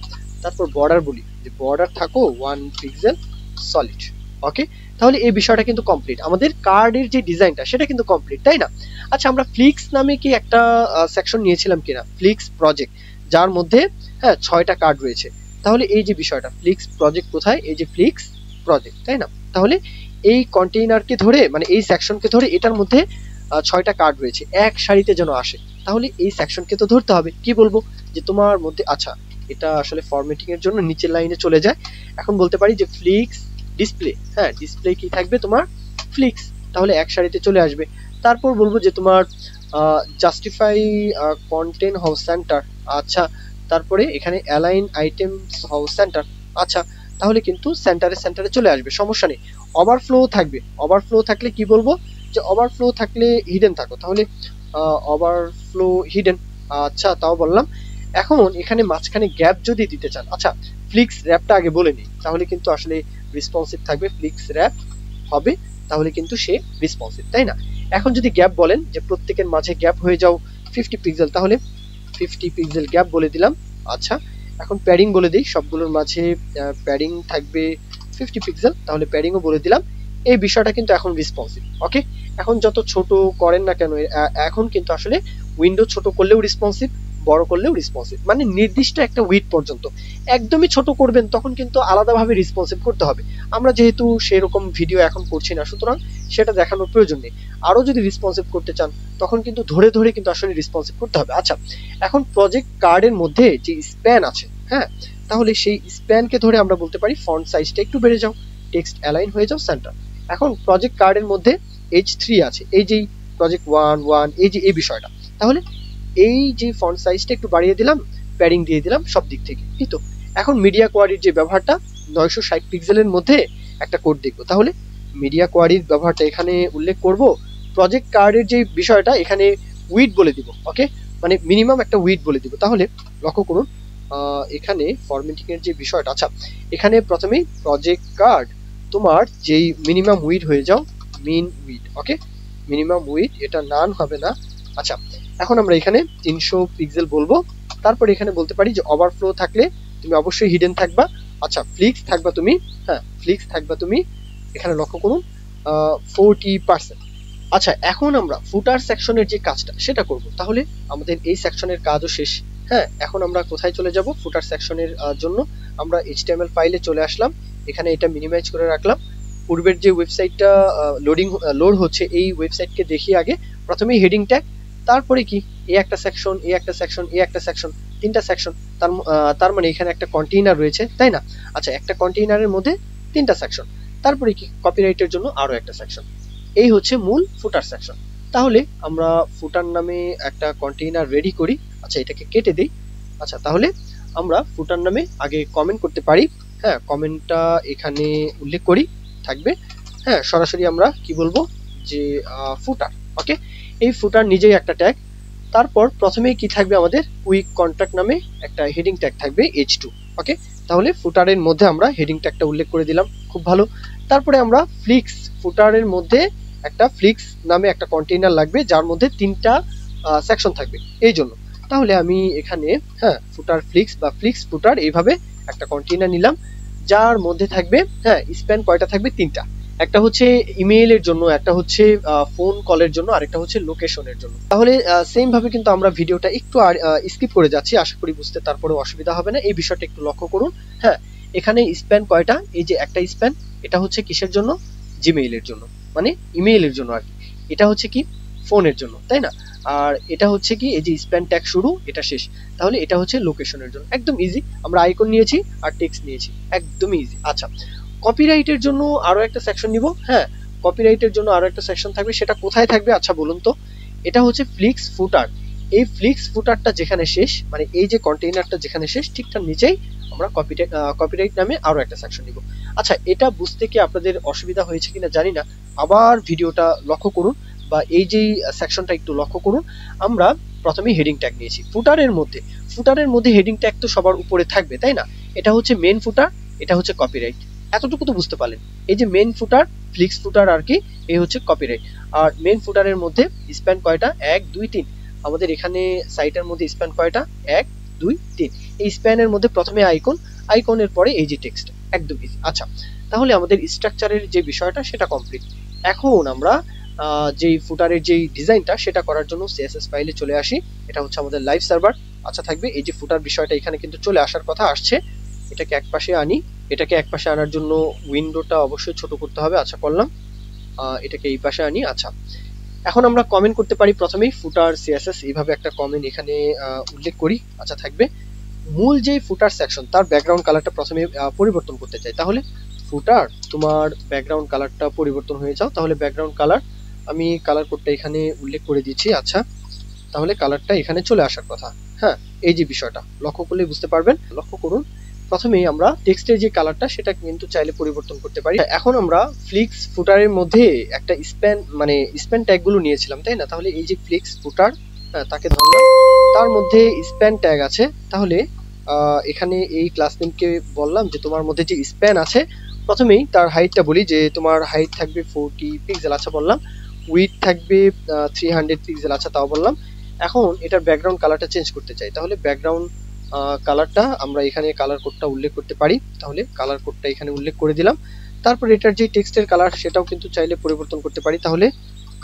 তারপর বর্ডার বলি যে বর্ডার থাকো 1 পিক্সেল সলিড। ওকে, তাহলে এই বিষয়টা কিন্তু কমপ্লিট। আমাদের কার্ডের যে ডিজাইনটা সেটা কিন্তু কমপ্লিট, তাই না? আচ্ছা, আমরা ফ্লিক্স নামে কি একটা সেকশন নিয়েছিলাম কিনা, ফ্লিক্স প্রজেক্ট, যার মধ্যে হ্যাঁ 6টা কার্ড রয়েছে। তাহলে এই যে বিষয়টা ফ্লিক্স প্রজেক্ট কোথায়, এই যে ফ্লিক্স প্রজেক্ট, তাই না? তাহলে এই কন্টেইনারকে ধরে মানে এই সেকশনকে ধরে এটার মধ্যে 6টা কার্ড রয়েছে, এক সারিতে যেন আসে। তাহলে এই সেকশনকে তো ধরতে হবে। কি বলবো যে তোমার মধ্যে, আচ্ছা, এটা আসলে ফরম্যাটিং এর জন্য নিচের লাইনে চলে যায়। এখন বলতে পারি যে ফ্লিক্স ডিসপ্লে, হ্যাঁ, ডিসপ্লে কি থাকবে তোমার ফ্লিক্স, তাহলে এক সারিতে চলে আসবে। তারপর বলবো যে তোমার জাস্টিফাই কন্টেন্ট হাউস সেন্টার। আচ্ছা, তারপরে এখানে অ্যালাইন আইটেমস হাউস সেন্টার। আচ্ছা, তাহলে কিন্তু সেন্টারে চলে আসবে, সমস্যা নেই। ওভারফ্লো থাকবে, ওভারফ্লো থাকলে কি বলবো যে ওভারফ্লো থাকলে হিডেন থাকো, তাহলে ওভারফ্লো হিডেন। আচ্ছা তাও বললাম। এখন এখানে মাঝখানে গ্যাপ যদি দিতে চান, আচ্ছা ফ্লিক্স র্যাপটা আগে বলে নিই, তাহলে কিন্তু আসলে রেসপন্সিভ থাকবে, ফ্লিক্স র্যাপ হবে, তাহলে কিন্তু সে রেসপন্সিভ, তাই না? এখন যদি গ্যাপ বলেন যে প্রত্যেকের মাঝে গ্যাপ হয়ে যাও 50 পিক্সেল, তাহলে 50 পিক্সেল গ্যাপ বলে দিলাম। আচ্ছা এখন প্যাডিং বলে দিই, সবগুলোর মাঝে প্যাডিং থাকবে 50 পিক্সেল, তাহলে প্যাডিংও বলে দিলাম। এই বিষয়টা কিন্তু এখন রেসপন্সিভ। ওকে, এখন যত ছোট করেন না কেন, এখন কিন্তু আসলে উইন্ডো ছোট করলেও রেসপন্সিভ, বড় করলেও রেসপন্সিভ, মানে নির্দিষ্ট একটা উইডথ পর্যন্ত। একদমই ছোট করবেন তখন কিন্তু আলাদাভাবে রেসপন্সিভ করতে হবে। আমরা যেহেতু সেরকম ভিডিও এখন করছি না, সুতরাং সেটা দেখানোর প্রয়োজন নেই। আরো যদি রেসপন্সিভ করতে চান তখন কিন্তু ধরে ধরে কিন্তু আসলে রেসপন্সিভ করতে হবে। আচ্ছা এখন প্রজেক্ট কার্ডের মধ্যে যে স্প্যান আছে, হ্যাঁ, তাহলে সেই স্প্যানকে ধরে আমরা বলতে পারি ফন্ট সাইজটা একটু বেড়ে যাও, টেক্সট অ্যালাইন হয়ে যাও সেন্টার। এখন প্রজেক্ট কার্ডের মধ্যে H3 আছে, এই যে প্রজেক্ট 1 এই যে এই বিষয়টা, তাহলে এই যে ফন্ট সাইজটা একটু বাড়িয়ে দিলাম, প্যাডিং দিয়ে দিলাম সব দিক থেকে, এই তো। এখন মিডিয়া কোয়ারির যে ব্যবহারটা, 960 পিক্সেলের মধ্যে একটা কোড দেখবো, তাহলে মিডিয়া কোয়ারির ব্যবহারটা এখানে উল্লেখ করব। প্রজেক্ট কার্ডের যে বিষয়টা এখানে উইড বলে দিব, ওকে, মানে মিনিমাম একটা উইড বলে দিব। তাহলে লক্ষ্য করুন এখানে ফরম্যাটিং এর যে বিষয়টা, আচ্ছা এখানে প্রথমেই প্রজেক্ট কার্ড তোমার যেই মিনিমাম উইড হয়ে যাও মিন উইড, ওকে, মিনিমাম উইড, এটা নান হবে না। আচ্ছা এখন আমরা এখানে 300 পিক্সেল বলবো। তারপর এখানে বলতে পারি যে ওভারফ্লো থাকলে তুমি অবশ্যই হিডেন থাকবা। আচ্ছা ফ্লিক্স থাকবা তুমি, হ্যাঁ ফ্লিক্স থাকবা তুমি, এখানে লক্ষ্য করুন 40%। আচ্ছা এখন আমরা ফুটার সেকশনের যে কাজটা সেটা করব, তাহলে আমাদের এই সেকশনের কাজও শেষ। হ্যাঁ এখন আমরা কোথায় চলে যাব? ফুটার সেকশনের জন্য আমরা HTML ফাইলে চলে আসলাম, এখানে এটা মিনিমাইজ করে রাখলাম। পূর্বের যে ওয়েবসাইটটা লোড হচ্ছে, এই ওয়েবসাইটকে দেখি আগে। প্রথমেই হেডিং ট্যাগ, তারপরে কি এই একটা সেকশন, এই একটা সেকশন, এই একটা সেকশন, তিনটা সেকশন, তার মানে এখানে একটা কন্টেইনার রয়েছে, তাই না? আচ্ছা একটা কন্টেইনারের মধ্যে তিনটা সেকশন, তারপরে কি কপিরাইটের জন্য আরো একটা সেকশন। এই হচ্ছে মূল ফুটার সেকশন। তাহলে আমরা ফুটার নামে একটা কন্টেইনার রেডি করি। আচ্ছা এটাকে কেটে দেই। আচ্ছা তাহলে আমরা ফুটার নামে আগে কমেন্ট করতে পারি, হ্যাঁ কমেন্টটা এখানে উল্লেখ করি থাকবে। হ্যাঁ সরাসরি আমরা কি বলবো যে ফুটার, ওকে, এই ফুটার নিজেই একটা ট্যাগ। তারপর প্রথমেই কি থাকবে আমাদের কুইক কন্ট্যাক্ট নামে একটা হেডিং ট্যাগ থাকবে H2, ওকে, তাহলে ফুটারের মধ্যে আমরা হেডিং ট্যাগটা উল্লেখ করে দিলাম, খুব ভালো। তারপরে আমরা ফ্লিক্স, ফুটারের মধ্যে একটা ফ্লিক্স নামে একটা কন্টেইনার লাগবে যার মধ্যে তিনটা সেকশন থাকবে এই জন্য। তাহলে আমি এখানে হ্যাঁ ফুটার ফ্লিক্স বা ফ্লিক্স ফুটার এইভাবে একটা কন্টেইনার নিলাম, যার মধ্যে থাকবে হ্যাঁ স্প্যান কয়টা থাকবে? তিনটা। একটা হচ্ছে ইমেইলের জন্য, একটা হচ্ছে ফোন কলের জন্য, আরেকটা হচ্ছে লোকেশনের জন্য। তাহলে সেম ভাবে কিন্তু আমরা ভিডিওটা একটু স্কিপ করে যাচ্ছি, আশা করি বুঝতে তারপরে অসুবিধা হবে না। এই বিষয়টা একটু লক্ষ্য করুন। হ্যাঁ এখানে স্প্যান কয়টা? এই যে একটা স্প্যান, এটা হচ্ছে কিসের জন্য? জিমেইলের জন্য, মানে ইমেইলের জন্য আর কি। এটা হচ্ছে কি ফোনের জন্য, তাই না? আর এটা হচ্ছে কি এই যে স্প্যান ট্যাগ শুরু, এটা শেষ, তাহলে এটা হচ্ছে লোকেশনের জন্য। একদম ইজি, আমরা আইকন নিয়েছি আর টেক্সট নিয়েছি, একদম ইজি। আচ্ছা কপিরাইটের জন্য আরো একটা সেকশন নিব। হ্যাঁ কপিরাইটের জন্য আরো একটা সেকশন থাকবে, সেটা কোথায় থাকবে আচ্ছা বলুন তো? এটা হচ্ছে ফ্লিক্স ফুটার। এই ফ্লিক্স ফুটারটা যেখানে শেষ, মানে এই যে কন্টেইনারটা যেখানে শেষ, ঠিক তার নিচেই আমরা কপিরাইট নামে আরো একটা সেকশন নিব। আচ্ছা এটা বুঝতে কি আপনাদের অসুবিধা হয়েছে কিনা জানি না, আবার ভিডিওটা লক্ষ্য করুন বা এই যে সেকশনটা একটু লক্ষ্য করুন। আমরা প্রথমে হেডিং ট্যাগ নিয়েছি ফুটারের মধ্যে, ফুটারের মধ্যে হেডিং ট্যাগ তো সবার উপরে থাকবে, তাই না? এটা হচ্ছে মেন ফুটার, এটা হচ্ছে কপিরাইট, এতটুকু তো বুঝতে পারলেন। এই যে মেন ফুটার, ফ্লিক্স ফুটার আর কি, এই হচ্ছে কপিরাইট। আর মেন ফুটারের মধ্যে স্প্যান কয়টা? 1 2 3। আমাদের এখানে সাইটের মধ্যে স্প্যান কয়টা? 1 2 3। এই স্প্যানের মধ্যে প্রথমে আইকন, আইকনের পরে এই যে টেক্সট, একদম ইজি। আচ্ছা তাহলে আমাদের স্ট্রাকচারের যে বিষয়টা সেটা কমপ্লিট। এখন আমরা যেই ফুটারের যেই ডিজাইনটা সেটা করার জন্য CSS ফাইলে চলে আসি। এটা হচ্ছে আমাদের লাইভ সার্ভার। আচ্ছা থাকবে এই যে ফুটার বিষয়টা এখানে কিন্তু চলে আসার কথা আসছে, এটাকে একপাশে আনি। এটাকে একপাশে আনার জন্য উইন্ডোটা অবশ্যই ছোট করতে হবে। আচ্ছা করলাম, এটাকে এই পাশে আনি। আচ্ছা এখন আমরা কমেন্ট করতে পারি প্রথমেই ফুটার CSS, এইভাবে একটা কমেন্ট এখানে উল্লেখ করি। আচ্ছা থাকবে মূল যে ফুটার সেকশন তার ব্যাকগ্রাউন্ড কালারটা প্রথমে পরিবর্তন করতে চাই, তাহলে ফুটার তোমার ব্যাকগ্রাউন্ড কালারটা পরিবর্তন হয়ে যাও। তাহলে ব্যাকগ্রাউন্ড কালার আমি কালার কোডটা এখানে উল্লেখ করে দিচ্ছি। আচ্ছা তাহলে কালারটা এখানে চলে আসার কথা। হ্যাঁ এই যে বিষয়টা লক্ষ্য করলে বুঝতে পারবেন। লক্ষ্য করুন প্রথমেই আমরা টেক্সটের যে কালারটা সেটা কিন্তু চাইলে পরিবর্তন করতে পারি। এখন আমরা ফ্লিক্স ফুটারের মধ্যে একটা স্প্যান ট্যাগ গুলো নিয়েছিলাম, তাই না? তাহলে এই যে ফ্লিক্স ফুটার, তাকে ধরলাম, তার মধ্যে স্প্যান ট্যাগ আছে। তাহলে এখানে এই ক্লাস নেমকে বললাম যে তোমার মধ্যে যে স্প্যান আছে, প্রথমেই তার হাইটটা বলি যে তোমার হাইট থাকবে 40 পিক্সেল, আচ্ছা বললাম। উইডথ থাকবে 300 পিক্সেল, আচ্ছা তাও বললাম। এখন এটার ব্যাকগ্রাউন্ড কালারটা চেঞ্জ করতে চাই, তাহলে ব্যাকগ্রাউন্ড কালারটা আমরা এখানে কালার কোডটা উল্লেখ করতে পারি। তাহলে কালার কোডটা এখানে উল্লেখ করে দিলাম। তারপর এটার যে টেক্সটের কালার সেটাও কিন্তু চাইলে পরিবর্তন করতে পারি। তাহলে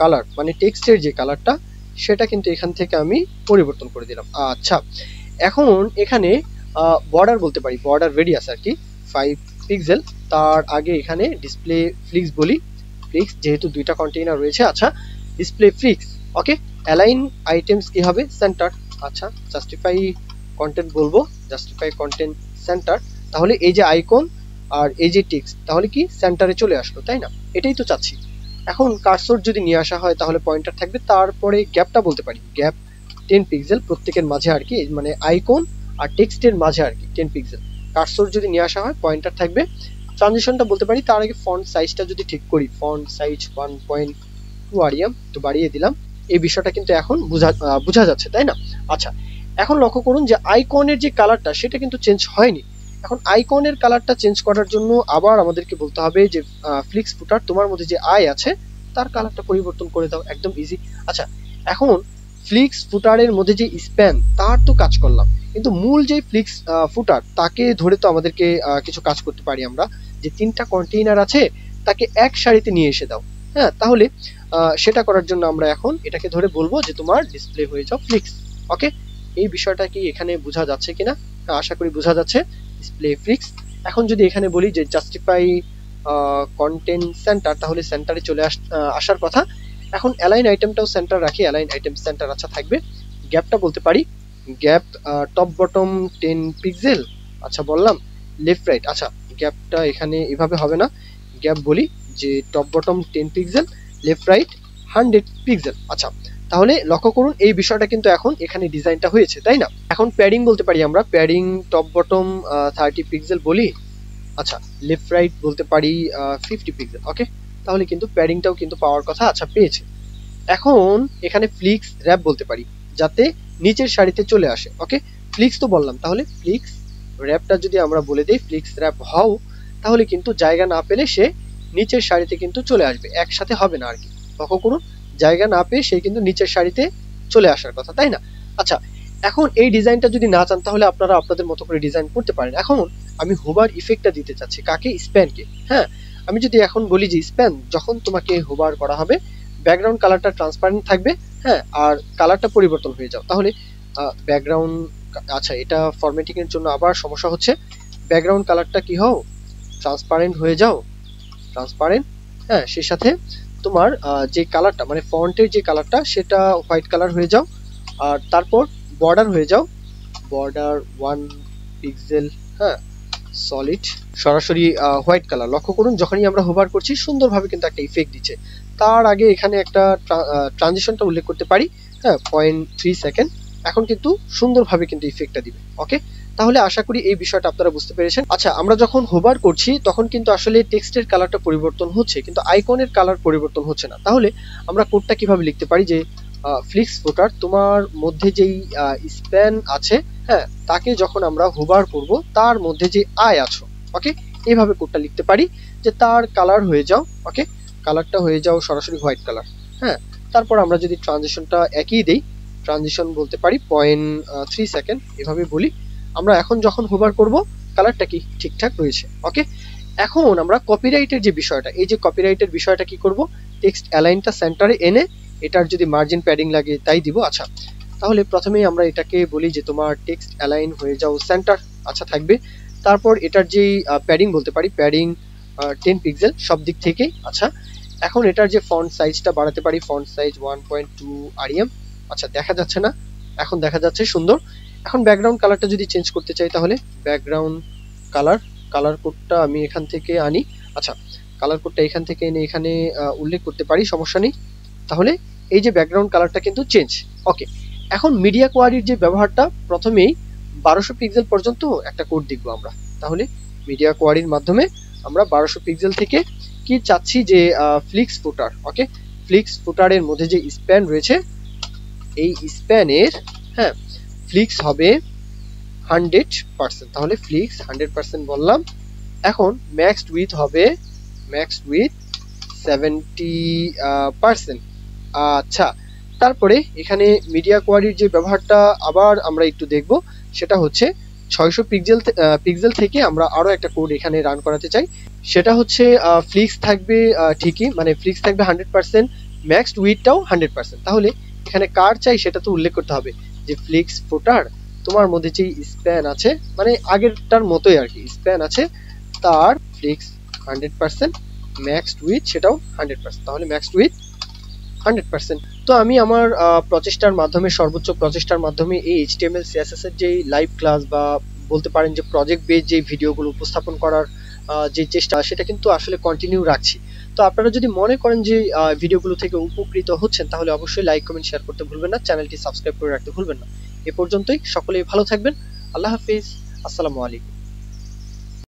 কালার মানে টেক্সটের যে কালারটা সেটা কিন্তু এখান থেকে আমি পরিবর্তন করে দিলাম। আচ্ছা, এখন এখানে বর্ডার বলতে পারি, বর্ডার রেডিয়াস আর কি 5 পিক্সেল। তার আগে এখানে ডিসপ্লে ফ্লিক্স বলি, ফ্লিক্স যেহেতু দুইটা কন্টেইনার রয়েছে। আচ্ছা, ডিসপ্লে ফ্লিক্স, ওকে। অ্যালাইন আইটেমস কি হবে? সেন্টার। আচ্ছা, জাস্টিফাই কন্টেন্ট বলবো, জাস্টিফাই কন্টেন্ট সেন্টার। তাহলে এই যে আইকন আর এই যে টেক্সট তাহলে কি সেন্টারে চলে আসলো, তাই না? এটাই তো চাচ্ছি। এখন কার্সর যদি নিয়ে আসা হয় তাহলে পয়েন্টার থাকবে, তারপরে গ্যাপটা বলতে পারি, গ্যাপ 10 পিক্সেল প্রত্যেকের মাঝে আর কি, মানে আইকন আর টেক্সটের মাঝে আর কি 10 পিক্সেল। কার্সর যদি নিয়ে আসা হয় পয়েন্টার থাকবে। ট্রানজিশনটা বলতে পারি, তার আগে ফন্ট সাইজটা যদি ঠিক করি, ফন্ট সাইজ 1.2 আরিয়াম তো বাড়িয়ে দিলাম। এই বিষয়টা কিন্তু এখন বোঝা যাচ্ছে, তাই না? আচ্ছা, এখন লক্ষ্য করুন যে আইকনের যে কালারটা সেটা কিন্তু চেঞ্জ হয়নি। এখন আইকনের কালারটা চেঞ্জ করার জন্য আবার আমাদেরকে বলতে হবে যে ফ্লিক্স ফুটার তোমার মধ্যে যে আই আছে তার কালারটা পরিবর্তন করে দাও, একদম ইজি। আচ্ছা, এখন ফ্লিক্স ফুটারের মধ্যে যে স্প্যান তার তো কাজ করলাম, কিন্তু মূল যে ফ্লিক্স ফুটার তাকে ধরে তো আমাদেরকে কিছু কাজ করতে পারি আমরা, যে তিনটা কন্টেইনার আছে তাকে এক সারিতে নিয়ে এসে দাও। হ্যাঁ, তাহলে সেটা করার জন্য আমরা এখন এটাকে ধরে বলবো যে তোমার ডিসপ্লে হয়ে যাও ফ্লিক্স, ওকে। এই বিষয়টা কি এখানে বোঝা যাচ্ছে কিনা? আশা করি বোঝা যাচ্ছে, ডিসপ্লে ফ্লিক্স। এখন যদি এখানে বলি যে জাস্টিফাই কন্টেন্ট সেন্টার, তাহলে সেন্টারে চলে আসার কথা। এখন অ্যালাইন আইটেমটাও সেন্টার রাখি, অ্যালাইন আইটেম সেন্টার, আচ্ছা থাকবে। গ্যাপটা বলতে পারি, গ্যাপ টপ বটম 10 পিক্সেল, আচ্ছা বললাম। লেফট রাইট, আচ্ছা গ্যাপটা এখানে এভাবে হবে না, গ্যাপ বলি যে top bottom 10 pixel, left right 100 pixel. আচ্ছা, তাহলে লক্ষ্য করুন এই বিষয়টা কিন্তু এখন এখানে ডিজাইনটা হয়েছে, তাই না? এখন প্যাডিং বলতে পারি আমরা, প্যাডিং টপ বটম 30 পিক্সেল বলি। আচ্ছা, লেফট রাইট বলতে পারি 50 পিক্সেল, ওকে। তাহলে কিন্তু প্যাডিংটাও কিন্তু পাওয়ার কথা, আচ্ছা পেয়েছে। এখন এখানে ফ্লিক্স র্যাপ বলতে পারি যাতে নিচের সারিতে চলে আসে, ওকে। ফ্লিক্স তো বললাম, তাহলে ফ্লিক্স র্যাপটা যদি আমরা বলে দিই ফ্লিক্স র্যাপ হও, তাহলে কিন্তু জায়গা না পেলে সে নিচের সারিতে কিন্তু চলে আসবে, একসাথে হবে না আর কি। লক্ষ্য করুন, জায়গা না পেয়ে সে কিন্তু নিচের সারিতে চলে আসার কথা, তাই না? আচ্ছা, এখন এই ডিজাইনটা যদি না চান তাহলে আপনারা আপনাদের মতো করে ডিজাইন করতে পারেন। এখন আমি হোভার ইফেক্টটা দিতে চাচ্ছি, কাকে? স্প্যানকে। হ্যাঁ, আমি যদি এখন বলি যে স্প্যান যখন তোমাকে হোভার করা হবে ব্যাকগ্রাউন্ড কালারটা ট্রান্সপারেন্ট থাকবে, হ্যাঁ, আর কালারটা পরিবর্তন হয়ে যাও, তাহলে ব্যাকগ্রাউন্ড, আচ্ছা এটা ফরম্যাটিং এর জন্য আবার সমস্যা হচ্ছে। ব্যাকগ্রাউন্ড কালারটা কি হও? ট্রান্সপারেন্ট হয়ে যাও, ট্রান্সপারেন্ট। হ্যাঁ, সেই সাথে তোমার যে কালারটা মানে ফন্টের যে কালারটা সেটা হোয়াইট কালার হয়ে যাও। আর তারপর বর্ডার হয়ে যাও, বর্ডার 1 পিক্সেল, হ্যাঁ, সলিড সরাসরি হোয়াইট কালার। লক্ষ্য করুন যখনই আমরা হোভার করছি সুন্দরভাবে কিন্তু একটা ইফেক্ট দিচ্ছে। তার আগে এখানে একটা ট্রানজিশনটা উল্লেখ করতে পারি, হ্যাঁ, 0.3 সেকেন্ড। এখন কিন্তু সুন্দরভাবে কিন্তু ইফেক্টটা দিবে, ওকে। তাহলে আশা করি এই বিষয়টা আপনারা বুঝতে পেরেছেন। আচ্ছা, আমরা যখন হোভার করছি তখন কিন্তু আসলে টেক্সটের কালারটা পরিবর্তন হচ্ছে কিন্তু আইকনের কালার পরিবর্তন হচ্ছে না। তাহলে আমরা কোডটা কিভাবে লিখতে পারি যে ফ্লিক্স ফুটার তোমার মধ্যে যেই স্প্যান আছে, হ্যাঁ, তাকে যখন আমরা হোভার করব তার মধ্যে যে আই আছো, ওকে, এইভাবে কোডটা লিখতে পারি যে তার কালার হয়ে যাও, ওকে, কালারটা হয়ে যাও সরাসরি হোয়াইট কালার। হ্যাঁ, তারপর আমরা যদি ট্রানজিশনটা একই দেই, ট্রানজিশন বলতে পারি 0.3 সেকেন্ড, এভাবে বলি। আমরা এখন যখন হোভার করব কালারটা কি ঠিকঠাক রয়েছে, ওকে। এখন আমরা কপিরাইটের যে বিষয়টা, এই যে কপিরাইটের বিষয়টা কি করব, টেক্সট অ্যালাইনটা সেন্টারে এনে এটার যদি মার্জিন প্যাডিং লাগে তাই দিব। আচ্ছা, তাহলে প্রথমেই আমরা এটাকে বলি যে তোমার টেক্সট অ্যালাইন হয়ে যাও সেন্টার, আচ্ছা থাকবে। তারপর এটার যেই প্যাডিং বলতে পারি, প্যাডিং 10 পিক্সেল সব দিক থেকে, আচ্ছা। এখন এটার যে ফন্ট সাইজটা বাড়াতে পারি, ফন্ট সাইজ 1.2 আরিয়াম, আচ্ছা দেখা যাচ্ছে না, এখন দেখা যাচ্ছে, সুন্দর। এখন ব্যাকগ্রাউন্ড কালারটা যদি চেঞ্জ করতে চাই তাহলে ব্যাকগ্রাউন্ড কালার, কালার কোডটা আমি এখান থেকে আনি, আচ্ছা কালার কোডটা এখান থেকে এনে এখানে উল্লেখ করতে পারি, সমস্যা নেই। তাহলে এই যে ব্যাকগ্রাউন্ড কালারটা কিন্তু চেঞ্জ, ওকে। এখন মিডিয়া কোয়ারির যে ব্যবহারটা, প্রথমেই 1200 পিক্সেল পর্যন্ত একটা কোড দেখবো আমরা, তাহলে মিডিয়া কোয়ারির মাধ্যমে আমরা 1200 পিক্সেল থেকে কি চাচ্ছি যে ফ্লিক্স ফুটার, ওকে, ফ্লিক্স ফুটারের মধ্যে যে স্প্যান রয়েছে এই স্প্যানের, হ্যাঁ, ফ্লিক্স হবে 100%, তাহলে ফ্লিক্স 100% বললাম। এখন ম্যাক্সড উইথ হবে ম্যাক্সড উইথ 70%। আচ্ছা, তারপরে এখানে মিডিয়া কোয়ারির যে ব্যবহারটা আবার আমরা একটু দেখব, সেটা হচ্ছে 600 পিক্সেল থেকে আমরা আরো একটা কোড এখানে রান করাতে চাই। সেটা হচ্ছে ফ্লিক্স থাকবে ঠিকই, মানে ফ্লিক্স থাকবে 100%, ম্যাক্সড উইথটাও 100%। তাহলে এখানে কার চাই সেটা তো উল্লেখ করতে হবে যে ফ্লিক্স ফুটার তোমার মধ্যে যে স্প্যান আছে, মানে আগেরটার মতোই আর কি, স্প্যান আছে তার ফ্লিক্স 100%, ম্যাক্সড উইথ সেটাও 100%, তাহলে ম্যাক্সড উইথ 100%। তো আমি আমার প্রচেষ্টার মাধ্যমে, সর্বোচ্চ প্রচেষ্টার মাধ্যমে এই HTML CSS এর যে লাইভ ক্লাস বা বলতে পারেন যে প্রজেক্ট বেস যে ভিডিওগুলো উপস্থাপন করার যে চেষ্টা, সেটা কিন্তু আসলে কন্টিনিউ রাখছি। তো আপনারা যদি মনে করেন যে ভিডিওগুলো থেকে উপকৃত হচ্ছেন, তাহলে অবশ্যই লাইক, কমেন্ট, শেয়ার করতে ভুলবেন না, চ্যানেলটি সাবস্ক্রাইব করে রাখতে ভুলবেন না। এ পর্যন্তই, সকলেই ভালো থাকবেন। আল্লাহ হাফিজ, আসসালামু আলাইকুম।